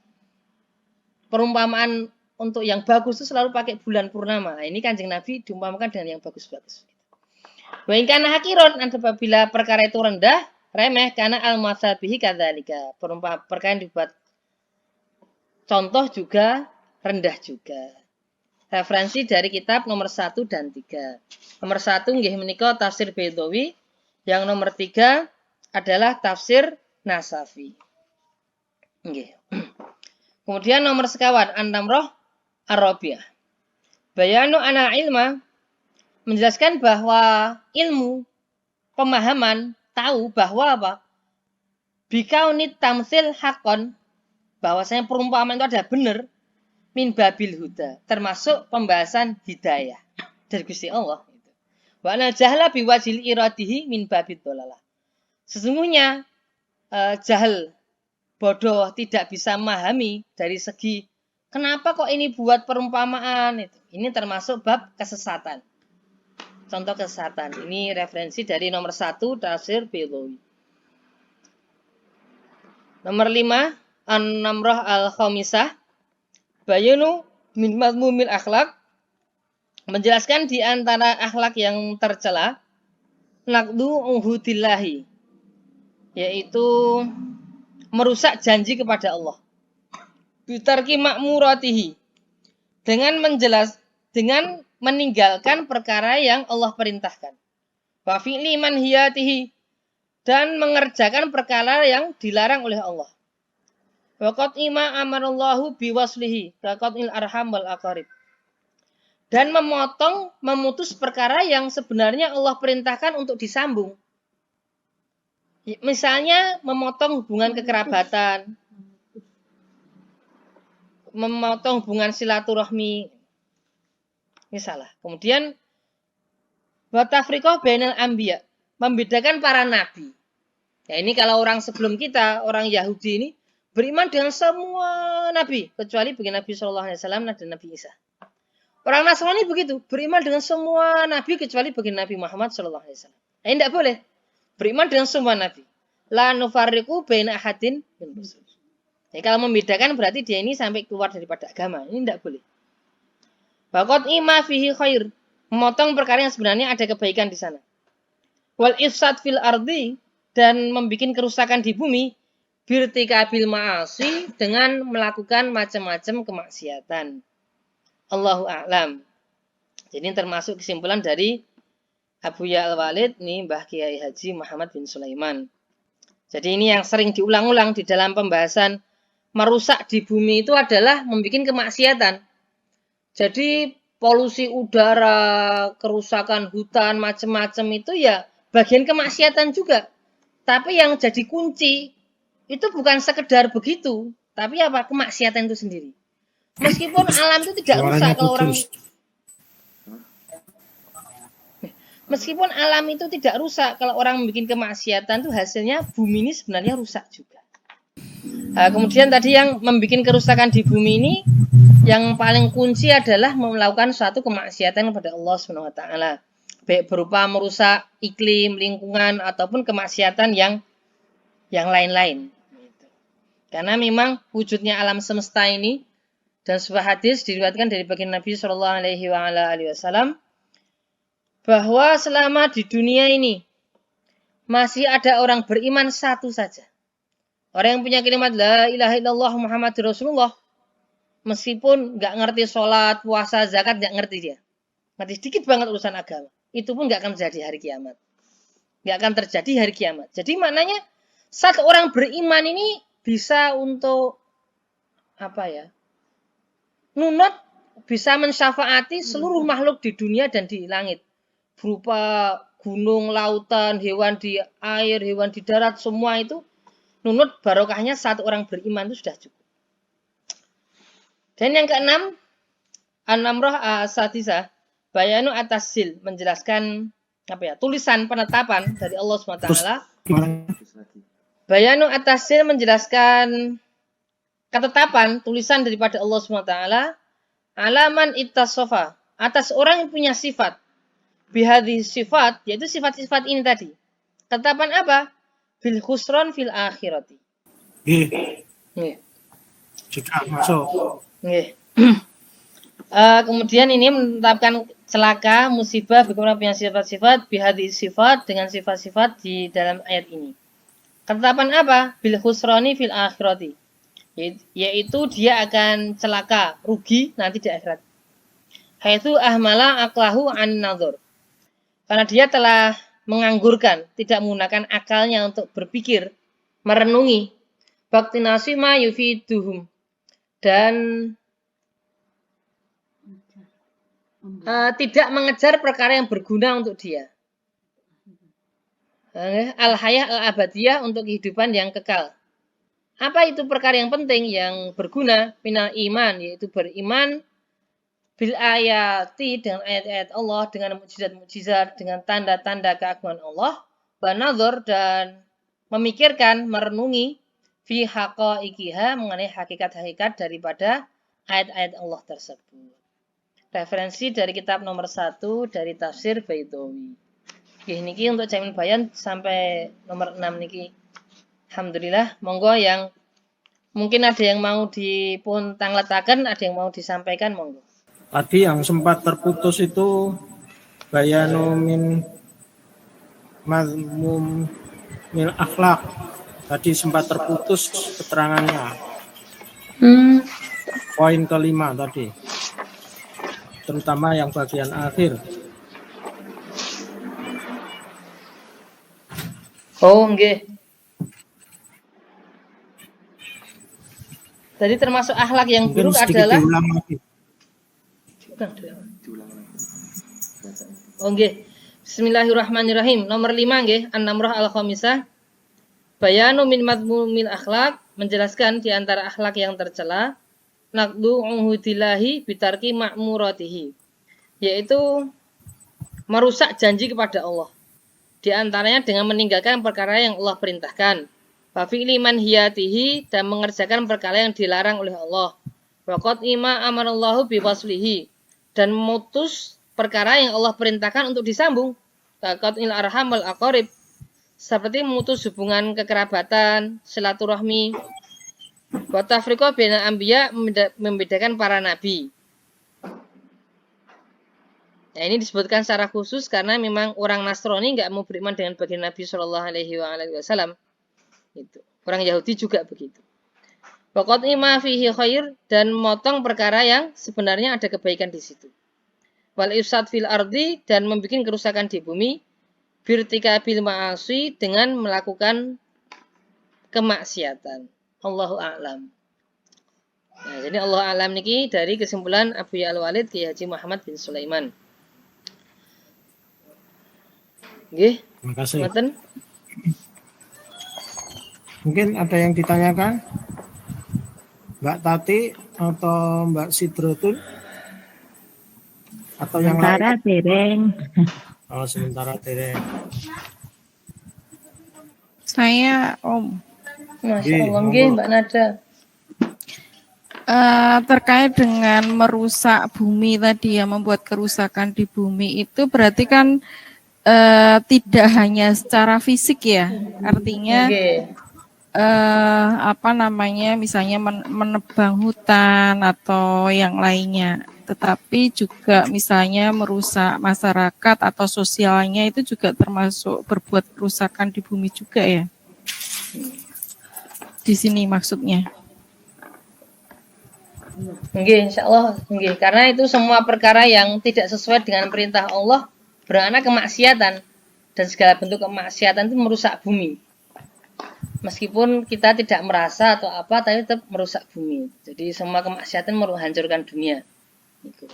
Perumpamaan untuk yang bagus itu selalu pakai bulan purnama. Nah, ini Kanjeng Nabi diumpamakan dengan yang bagus-bagus. Wa in kana hakiron, apabila perkara itu rendah, remeh, karena al-masabihi kadzalika. Perkara yang dibuat contoh juga rendah juga. Referensi dari kitab nomor 1 dan 3. Nomor 1 nggih menika tafsir Baydawi, yang nomor 3 adalah tafsir Nasafi. Nggih. Kemudian nomor sekawan An-Namrah Ar-Rabi'ah. Bayanu ana ilma, menjelaskan bahwa ilmu, pemahaman, tahu bahwa apa? Bikaunit tamsil hakon, bahwasanya perumpamaan itu ada benar, min babil huda, termasuk pembahasan hidayah dari Gusti Allah. Wa anal jahla biwajil iradihi min babid dolalah. Sesungguhnya jahil, bodoh, tidak bisa memahami dari segi kenapa kok ini buat perumpamaan itu. Ini termasuk bab kesesatan. Contoh kesesatan. Ini referensi dari nomor 1 tafsir Baydawi. Nomor 5 An-Namrah Al-Khamisah, bayanu min mazmumil akhlak, menjelaskan di antara akhlak yang tercela naqdu uhudillahi, yaitu merusak janji kepada Allah. Bitarki ma'muratihi, dengan meninggalkan perkara yang Allah perintahkan. Wa fi'li manhiyatihi, dan mengerjakan perkara yang dilarang oleh Allah. Wa qat'i ma amarallahu biwaslihi, ka qat'il arham wal aqarib. Dan memutus perkara yang sebenarnya Allah perintahkan untuk disambung. Misalnya memotong hubungan kekerabatan, memotong hubungan silaturahmi. Misalnya. Kemudian wa tafriqah bainal anbiya, membedakan para nabi. Ya, ini kalau orang sebelum kita, orang Yahudi ini beriman dengan semua nabi kecuali bagi Nabi Shallallahu Alaihi Wasallam dan Nabi Isa. Orang Nasrani begitu, beriman dengan semua nabi kecuali bagi Nabi Muhammad Shallallahu Alaihi Wasallam. Ini tidak boleh beriman dengan semua nabi. La nufarriqu baina ahadin min rusul. Jadi kalau membedakan berarti dia ini sampai keluar daripada agama. Ini tidak boleh. Baqat ima fihi khair, memotong perkara yang sebenarnya ada kebaikan di sana. Wal ifsad fil ardi, dan membuat kerusakan di bumi, birtikabil ma'asi, dengan melakukan macam-macam kemaksiatan. Allahu a'lam. Jadi termasuk kesimpulan dari Abu Ya Al-Walid nih, Mbah Kiai Haji Muhammad bin Sulaiman. Jadi ini yang sering diulang-ulang di dalam pembahasan merusak di bumi itu adalah membuat kemaksiatan. Jadi polusi udara, kerusakan hutan, macam-macam itu ya bagian kemaksiatan juga. Tapi yang jadi kunci itu bukan sekedar begitu, tapi apa? Kemaksiatan itu sendiri. Meskipun alam itu tidak rusak kalau orang Meskipun alam itu tidak rusak, kalau orang membuat kemaksiatan itu hasilnya bumi ini sebenarnya rusak juga. Nah, kemudian tadi yang membuat kerusakan di bumi ini, yang paling kunci adalah melakukan suatu kemaksiatan kepada Allah Subhanahu wa taala. Baik berupa merusak iklim, lingkungan, ataupun kemaksiatan yang lain-lain. Karena memang wujudnya alam semesta ini, dan sebuah hadis diriwayatkan dari baginda Nabi Shallallahu Alaihi Wasallam, bahwa selama di dunia ini masih ada orang beriman satu saja. Orang yang punya kalimat la ilaha illallah Muhammadur Rasulullah, meskipun nggak ngerti sholat, puasa, zakat, nggak ngerti dia. Ngerti sedikit banget urusan agama. Itu pun nggak akan terjadi hari kiamat. Nggak akan terjadi hari kiamat. Jadi maknanya satu orang beriman ini bisa untuk apa ya? Nunut, bisa mensyafaati seluruh makhluk di dunia dan di langit. Berupa gunung, lautan, hewan di air, hewan di darat, semua itu nunut barokahnya satu orang beriman itu sudah cukup. Dan yang keenam, an-namrah as-sadisah, bayanu at-tasil, menjelaskan apa ya? Tulisan penetapan dari Allah SWT. Bayanu at-tasil menjelaskan ketetapan tulisan daripada Allah SWT, alaman ittasofa, atas orang yang punya sifat, bihadhi sifat, yaitu sifat-sifat ini tadi. Ketetapan apa? Bil khusron fil akhirati. Jika masuk. Kemudian ini menetapkan celaka, musibah, bagaimana punya sifat-sifat, bihadhi sifat, dengan sifat-sifat di dalam ayat ini. Ketetapan apa? Bil khusroni fil akhirati. Yaitu dia akan celaka, rugi nanti di akhirat. Haitsu ahmala aqlahu an nadhur. Karena dia telah menganggurkan, tidak menggunakan akalnya untuk berpikir, merenungi, bakti nasima yufiduhum, dan tidak mengejar perkara yang berguna untuk dia. Al-hayah al-abadiyah, untuk kehidupan yang kekal. Apa itu perkara yang penting, yang berguna? Minal iman, yaitu beriman bil ayati, dengan ayat-ayat Allah, dengan mukjizat-mukjizat, dengan tanda-tanda keagungan Allah, wa nazar, dan memikirkan, merenungi fi haqaiqiha, mengenai hakikat-hakikat daripada ayat-ayat Allah tersebut. Referensi dari kitab nomor 1 dari tafsir Baitawi. Nggih niki untuk Jamil Bayan sampai nomor 6 niki. Alhamdulillah, monggo yang mungkin ada yang mau dipun tangletaken, ada yang mau disampaikan, monggo. Tadi yang sempat terputus itu bayanu min mazmum mil akhlak. Tadi sempat terputus keterangannya. Poin kelima tadi. Terutama yang bagian akhir. Oh, nggih. Tadi termasuk akhlak yang Mungkin buruk sedikit adalah diulang lagi. Oh nggih. Bismillahirrahmanirrahim. Nomor 5 nggih, An-Namrah al-Khamisah. Bayanu min madmumil akhlak, menjelaskan di antara akhlak yang tercela, naqdu uhudillahi bitarki ma'muratihi, yaitu merusak janji kepada Allah. Di antaranya dengan meninggalkan perkara yang Allah perintahkan. Fa fi'li manhiyatihi, dan mengerjakan perkara yang dilarang oleh Allah. Wa qat'ima amarallahu biwaslihi, dan memutus perkara yang Allah perintahkan untuk disambung. Qat'il arham wal aqarib, seperti memutus hubungan kekerabatan, silaturahmi. Wa tafriqa bainal anbiya, membedakan para nabi. Nah, ini disebutkan secara khusus karena memang orang Nasrani nggak mau beriman dengan baginda Nabi Shallallahu Alaihi Wasallam. Itu. Orang Yahudi juga begitu. Pokoknya ima fihi khair dan motong perkara yang sebenarnya ada kebaikan di situ. Wal ifsad fil ardi dan membuat kerusakan di bumi. Birtika bil ma'asi dengan melakukan kemaksiatan. Allahu a'lam. Nah, jadi Allah a'lam niki dari kesimpulan Abu Ya Al-Walid Kiai Haji Muhammad bin Sulaiman. Nggih, Terima kasih. ngoten. Mungkin ada yang ditanyakan? Mbak Tati atau Mbak Sidrotun? Atau yang lain? Sementara dereng. Oh, sementara tidak. Saya Om. Masya Allah, nggih Mbak Nada. Terkait dengan merusak bumi tadi ya, membuat kerusakan di bumi itu berarti kan tidak hanya secara fisik ya, artinya Nggih. apa namanya, misalnya menebang hutan atau yang lainnya, tetapi juga misalnya merusak masyarakat atau sosialnya itu juga termasuk berbuat kerusakan di bumi juga ya. Di sini maksudnya. Nggih, insyaallah nggih. Karena itu semua perkara yang tidak sesuai dengan perintah Allah beranak kemaksiatan, dan segala bentuk kemaksiatan itu merusak bumi. Meskipun kita tidak merasa atau apa, tapi tetap merusak bumi. Jadi semua kemaksiatan menghancurkan dunia. Gitu.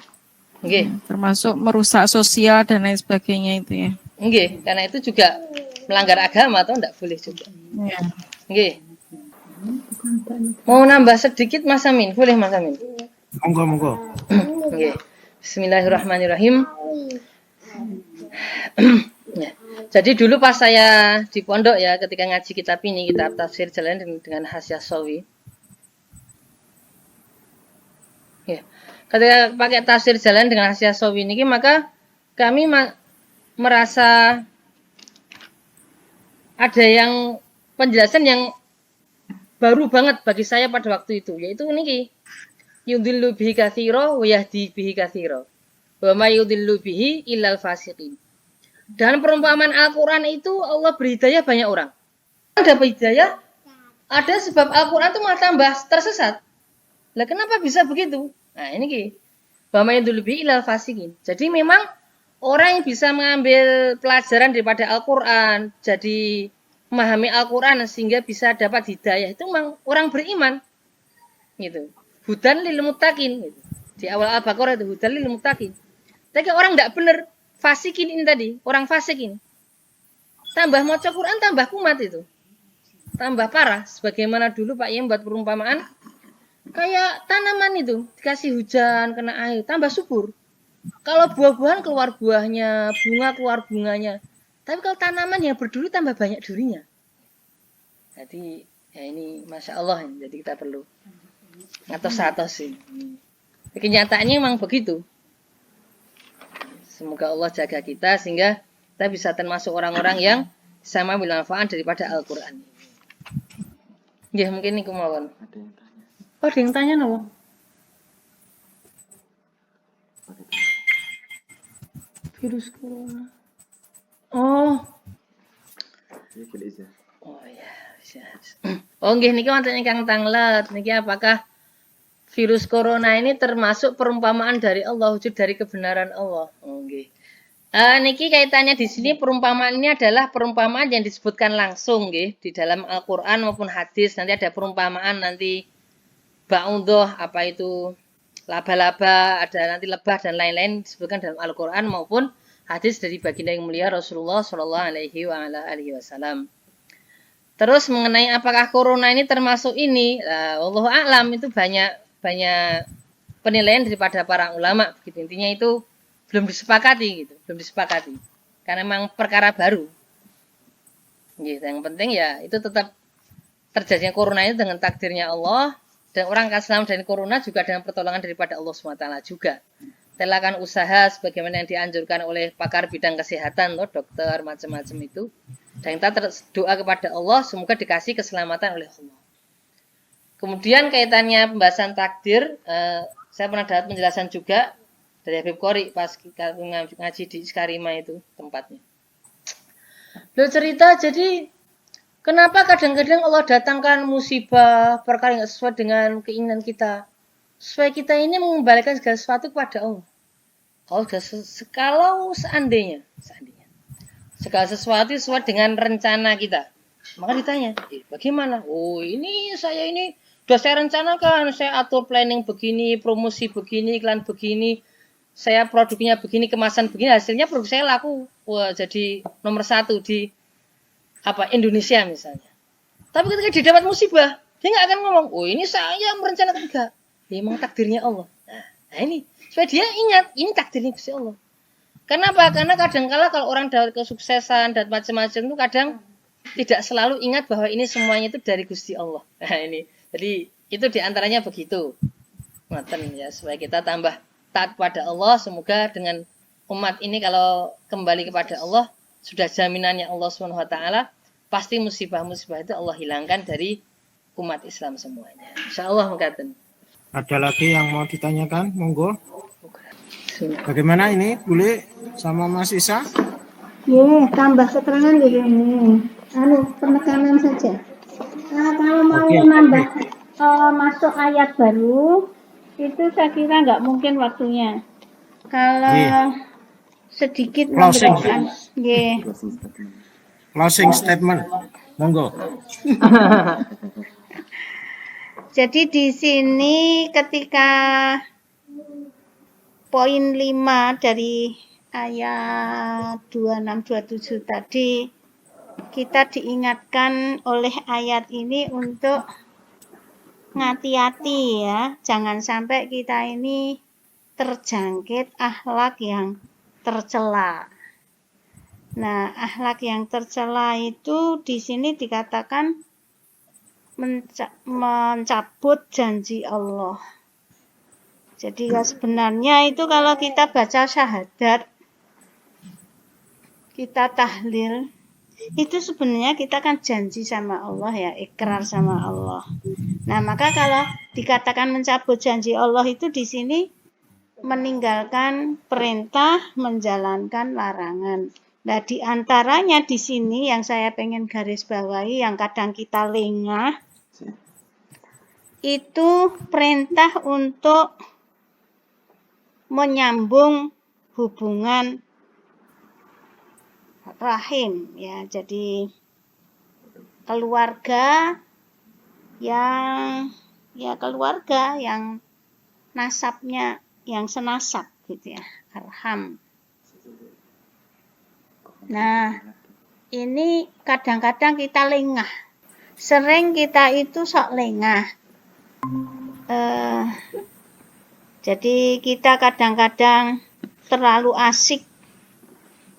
Nggih. Termasuk merusak sosial dan lain sebagainya itu ya. Nggih, karena itu juga melanggar agama atau enggak boleh juga. Ya. Nggih. Mau nambah sedikit Mas Amin? Boleh Mas Amin? Monggo. Nggih. Bismillahirrahmanirrahim. Ya. Jadi dulu pas saya di pondok ya, ketika ngaji kitab ini, kitab tafsir jalan dengan Hasyiah Sawi. Ya. Ketika pakai tafsir jalan dengan Hasyiah Sawi ini, maka kami merasa ada yang penjelasan yang baru banget bagi saya pada waktu itu, yaitu niki. Yudillu bihi katsira wa yahdi bihi katsira. Wa may yudillu bihi illal fasiqin. Dan perumpamaan Al-Quran itu Allah beri hidayah banyak orang. Ada hidayah, ada sebab Al-Quran itu malah tambah tersesat. Lah kenapa bisa begitu? Nah ini ki. Bahwa yang dulu ilal fasikin. Jadi memang orang yang bisa mengambil pelajaran daripada Al-Quran, jadi memahami Al-Quran sehingga bisa dapat hidayah, itu memang orang beriman. Gitu. Hudan lil muttaqin. Gitu. Di awal Al-Baqarah itu hudan lil muttaqin. Tapi orang tidak benar. Fasikin ini tadi, orang fasik ini. Tambah maca Quran, tambah kumat itu. Tambah parah. Sebagaimana dulu Pak Yem buat perumpamaan. Kayak tanaman itu. Dikasih hujan, kena air. Tambah subur. Kalau buah-buahan keluar buahnya, bunga keluar bunganya. Tapi kalau tanaman yang berduri tambah banyak durinya. Jadi ya ini Masya Allah. Jadi kita perlu ngatos-atos sih. Kenyataannya memang begitu. Semoga Allah jaga kita sehingga kita bisa termasuk orang-orang yang sama mengambil manfaat daripada Al-Quran. Ya mungkin ini kemauan. Oh, ada yang tanya no? Virus corona. Oh. Oh ya, bisa. Oh nggih niki wonten ingkang tanglet. Niki apakah virus corona ini termasuk perumpamaan dari Allah, wujud dari kebenaran Allah. Oke. Niki kaitannya di sini perumpamaan ini adalah perumpamaan yang disebutkan langsung, nggih, di dalam Al-Quran maupun hadis. Nanti ada perumpamaan nanti ba'udoh, apa itu laba-laba, ada nanti lebah dan lain-lain disebutkan dalam Al-Quran maupun hadis dari baginda yang mulia Rasulullah Shallallahu Alaihi Wasallam. Terus mengenai apakah corona ini termasuk ini, wallahu a'lam, itu banyak penilaian daripada para ulama. Begitu. Intinya itu belum disepakati gitu, belum disepakati. Karena memang perkara baru. Gitu. Yang penting ya itu tetap terjadinya corona itu dengan takdirnya Allah, dan orang akan selamat dari corona juga dengan pertolongan daripada Allah SWT juga. Telakan usaha sebagaimana yang dianjurkan oleh pakar bidang kesehatan, loh, dokter macam-macam itu. Dan kita doa kepada Allah semoga dikasih keselamatan oleh Allah. Kemudian kaitannya pembahasan takdir, saya pernah dapat penjelasan juga dari Habib Qori pas kita ngaji di Iskarima itu tempatnya. Beliau cerita, jadi kenapa kadang-kadang Allah datangkan musibah perkara yang sesuai dengan keinginan kita, supaya kita ini mengembalikan segala sesuatu kepada Allah. Kalau seandainya segala sesuatu sesuai dengan rencana kita, maka ditanya, bagaimana? Oh, ini sudah saya rencanakan, saya atur planning begini, promosi begini, iklan begini, saya produknya begini, kemasan begini, hasilnya produk saya laku, wah jadi nomor 1 di Indonesia misalnya. Tapi ketika dia dapat musibah, dia nggak akan ngomong, oh ini saya merencanakan, enggak. Ya memang takdirnya Allah. Nah ini, supaya dia ingat, ini takdirnya Gusti Allah. Kenapa? Karena kadang-kala kalau orang dapat kesuksesan dan macam-macam itu kadang tidak selalu ingat bahwa ini semuanya itu dari Gusti Allah. Nah ini, jadi itu diantaranya begitu. Ngoten ya, supaya kita tambah taat pada Allah. Semoga dengan umat ini kalau kembali kepada Allah, sudah jaminannya Allah SWT, pasti musibah-musibah itu Allah hilangkan dari umat Islam semuanya. Insyaallah mengatakan. Ada lagi yang mau ditanyakan? Monggo. Bagaimana ini? Boleh sama Mas Isa? Tambah keterangan di sini. Penekanan saja. Nah, kalau mau Oke. nambah masuk ayat baru, itu saya kira nggak mungkin waktunya. Kalau sedikit Closing. memberikan, Closing statement. Monggo. Jadi di sini ketika poin 5 dari ayat 26-27 tadi, kita diingatkan oleh ayat ini untuk hati-hati ya, jangan sampai kita ini terjangkit akhlak yang tercela. Nah, akhlak yang tercela itu di sini dikatakan mencabut janji Allah. Jadi ya sebenarnya itu kalau kita baca syahadat, kita tahlil, itu sebenarnya kita kan janji sama Allah ya, ikrar sama Allah. Nah, maka kalau dikatakan mencabut janji Allah itu di sini meninggalkan perintah, menjalankan larangan. Nah, di antaranya di sini yang saya pengen garis bawahi, yang kadang kita lengah, itu perintah untuk menyambung hubungan rahim ya. Jadi keluarga yang nasabnya yang senasab gitu ya, arham. Nah, ini kadang-kadang kita lengah. Sering kita itu sok lengah. Jadi kita kadang-kadang terlalu asik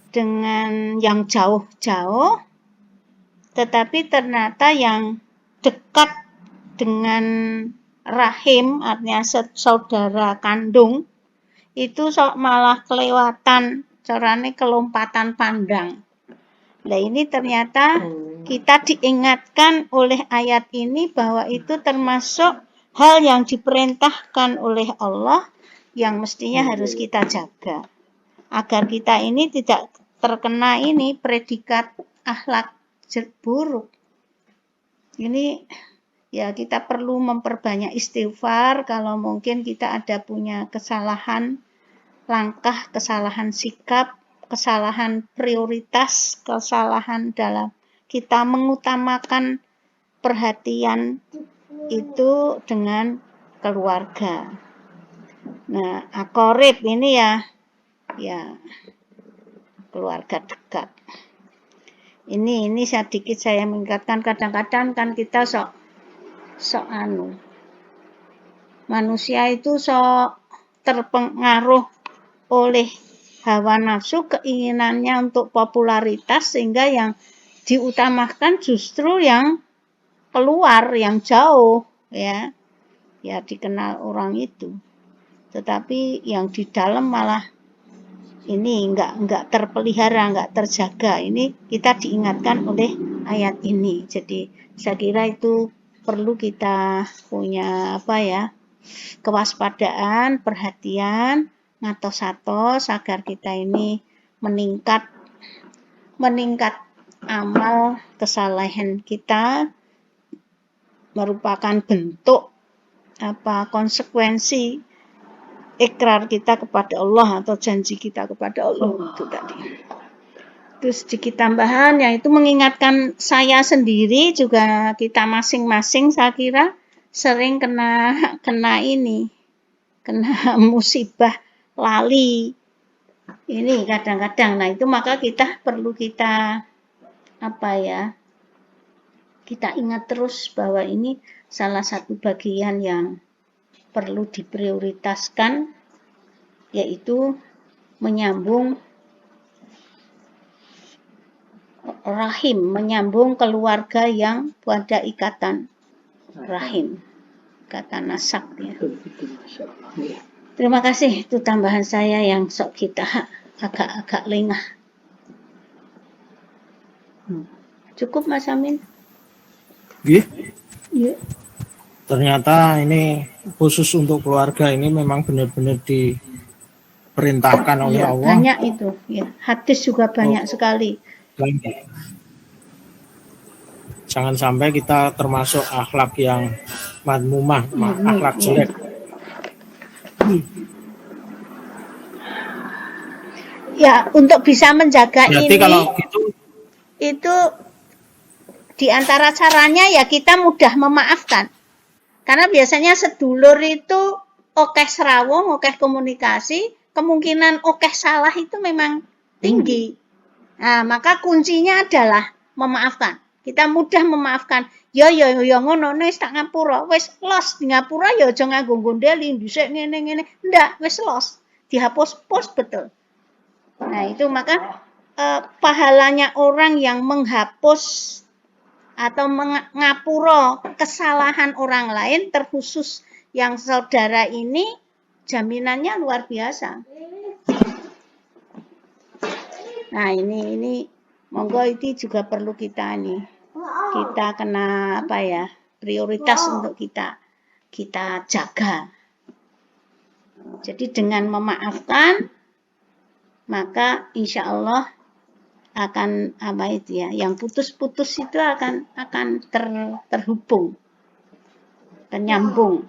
dengan yang jauh-jauh, tetapi ternyata yang dekat dengan rahim, artinya saudara kandung, itu malah kelewatan, caranya kelompatan pandang. Nah, ini ternyata kita diingatkan oleh ayat ini bahwa itu termasuk hal yang diperintahkan oleh Allah yang mestinya harus kita jaga. Agar kita ini tidak terkena ini predikat akhlak buruk. Ini ya kita perlu memperbanyak istighfar kalau mungkin kita ada punya kesalahan langkah, kesalahan sikap, kesalahan prioritas, kesalahan dalam kita mengutamakan perhatian itu dengan keluarga. Nah, aqarib ini ya keluarga dekat. Ini sedikit saya mengingatkan, kadang-kadang kan kita manusia itu terpengaruh oleh hawa nafsu, keinginannya untuk popularitas, sehingga yang diutamakan justru yang keluar, yang jauh ya dikenal orang itu. Tetapi yang di dalam malah ini enggak terpelihara, enggak terjaga. Ini kita diingatkan oleh ayat ini. Jadi saya kira itu perlu kita punya kewaspadaan, perhatian ngatos-atos agar kita ini meningkat amal kesalehan kita, merupakan bentuk konsekuensi ikrar kita kepada Allah atau janji kita kepada Allah itu tadi. Terus sedikit tambahan yaitu mengingatkan saya sendiri juga kita masing-masing saya kira sering kena musibah lali ini kadang-kadang. Nah itu maka kita perlu kita kita ingat terus bahwa ini salah satu bagian yang perlu diprioritaskan, yaitu menyambung rahim, menyambung keluarga yang pada ikatan rahim, ikatan nasab ya. Terima kasih, itu tambahan saya yang sok kita agak lengah. Cukup Mas Amin? Iya. Iya. Ternyata ini khusus untuk keluarga ini memang benar-benar diperintahkan oleh Ya, Allah. banyak itu. Ya. Hadis juga banyak sekali. Jangan sampai kita termasuk akhlak yang madmumah, akhlak jelek. Ya, untuk bisa menjaga Berarti ini, kalau gitu, itu di antara caranya ya kita mudah memaafkan. Karena biasanya sedulur itu okeh serawung, okeh komunikasi, kemungkinan okeh salah itu memang tinggi. Nah, maka kuncinya adalah memaafkan. Kita mudah memaafkan. Ya ngono wis tak ngapura, wis los di ngapura ya aja nganggo gondeli dhisik ngene. Ndak, wis los. Dihapus betul. Nah, itu maka pahalanya orang yang menghapus atau mengapura kesalahan orang lain, terkhusus yang saudara ini, jaminannya luar biasa. Nah, ini monggo itu juga perlu kita kena prioritas untuk kita jaga. Jadi dengan memaafkan, maka insya Allah akan yang putus-putus itu akan terhubung, ternyambung.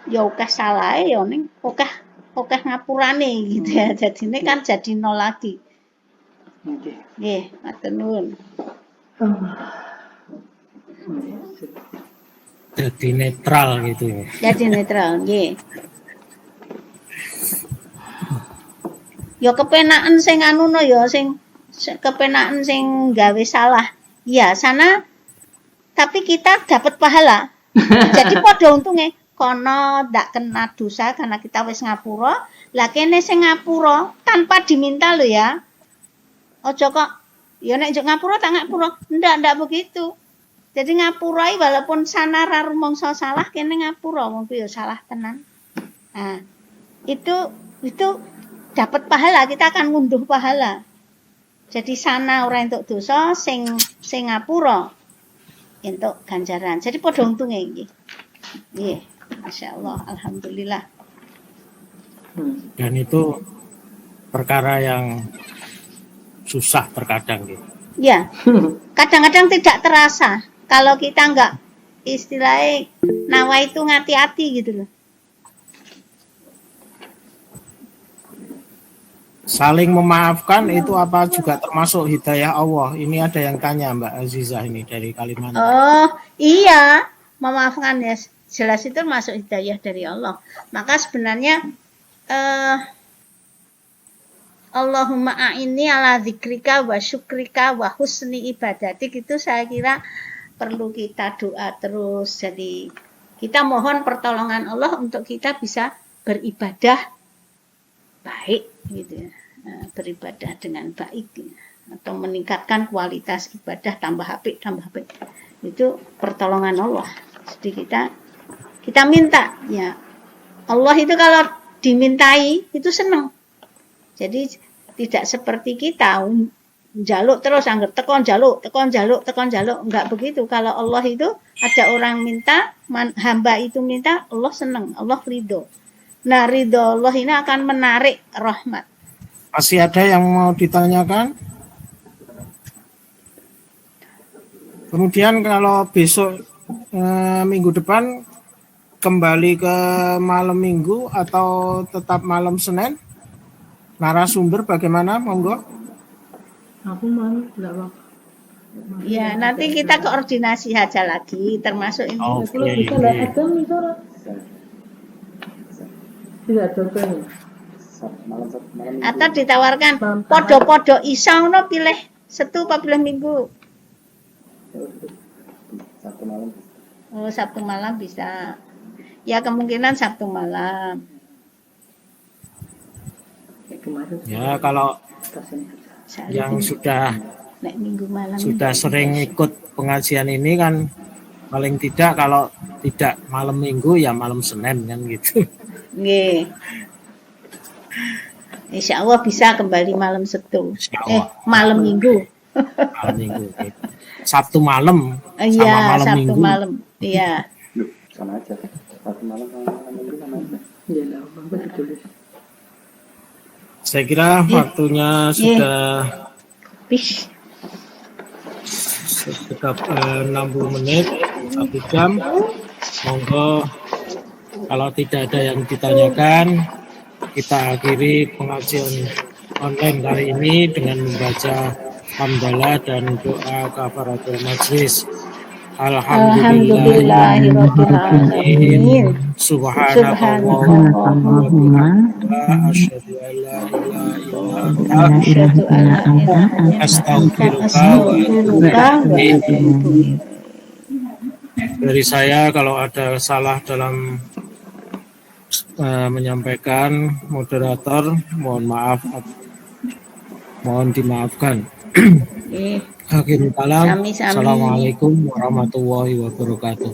Ya okeh salah ya ning okeh ngapurane gitu ya. Jadi ini kan jadi nol lagi. Nggih, matur nuwun. jadi netral gitu. Jadi netral, nggih. Ya kepenaken sing sing kepenaken sing gawe salah. Ya, sana tapi kita dapat pahala. Jadi padha untunge kono ndak kena dosa karena kita wis ngapura. Lah kene sing ngapura tanpa diminta lho ya. Aja kok ya nek njuk ngapura tak ngapura. Ndak begitu. Jadi ngapurai walaupun sana ra rumangsa salah kene ngapura wong ya salah tenan. Nah, itu dapat pahala, kita akan ngunduh pahala. Jadi sana orang entuk dosa, sing ngapura entuk ganjaran. Jadi padha untunge iki. Nggih, masyaallah, alhamdulillah. Dan itu perkara yang susah terkadang gitu. Ya, kadang-kadang tidak terasa kalau kita enggak istilahnya nawa itu ngati-hati gitu loh. Saling memaafkan itu apa juga termasuk hidayah Allah? Ini ada yang tanya Mbak Azizah ini dari Kalimantan. Oh iya, memaafkan ya jelas itu masuk hidayah dari Allah. Maka sebenarnya Allahumma a'inni ala dzikrika wa syukrika wa husni ibadatik itu saya kira perlu kita doa terus. Jadi kita mohon pertolongan Allah untuk kita bisa beribadah baik gitu ya. Beribadah dengan baik ya. Atau meningkatkan kualitas ibadah tambah apik itu pertolongan Allah. Jadi kita minta ya. Allah itu kalau dimintai itu senang. Jadi tidak seperti kita jaluk terus, anggar tekon jaluk, enggak begitu. Kalau Allah itu ada orang minta, hamba itu minta, Allah senang, Allah ridho. Nah, ridho Allah ini akan menarik rahmat. Masih ada yang mau ditanyakan? Kemudian kalau besok minggu depan kembali ke malam minggu atau tetap malam Senin? Narasumber bagaimana? Monggo. Aku mau enggak apa. Ya, nanti kita koordinasi aja lagi, termasuk ini. Oke. Ada misal tidak ada Atau ditawarkan podo-podo isa ono pilih Setu apa pilih Minggu? Oh, Sabtu malam bisa. Ya kemungkinan Sabtu malam. Ya kalau yang sudah Nek Minggu malam sering ikut pengajian ini kan paling tidak kalau tidak malam minggu ya malam Senin kan gitu. Nggih. Insya Allah bisa kembali malam Setu. Insyaallah. Malam Minggu. Malam minggu. Sabtu malam sama Iya, malam Sabtu minggu. malam. Iya. Sama aja. Sabtu malam sama malam minggu sama aja. Iya lah, Bang, ditulis. Saya kira waktunya sudah Pish. sekitar 60 menit, 1 jam. Monggo kalau tidak ada yang ditanyakan, kita akhiri pengajian online kali ini dengan membaca hamdalah dan doa kafaratul majlis. Alhamdulillahirrahmanirrahim. Subhanallah. Asyhadu an la ilaha illa anta astaghfiruka wa atubu ilaik. Dari saya kalau ada salah dalam menyampaikan moderator, mohon maaf, mohon dimaafkan. Akhirul kalam. Assalamualaikum warahmatullahi wabarakatuh.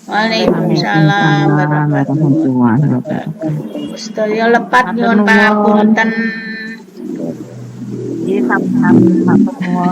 Waalaikumsalam warahmatullahi wabarakatuh. Sedaya lepat nyuwun pangapunten. Iya, sama-sama.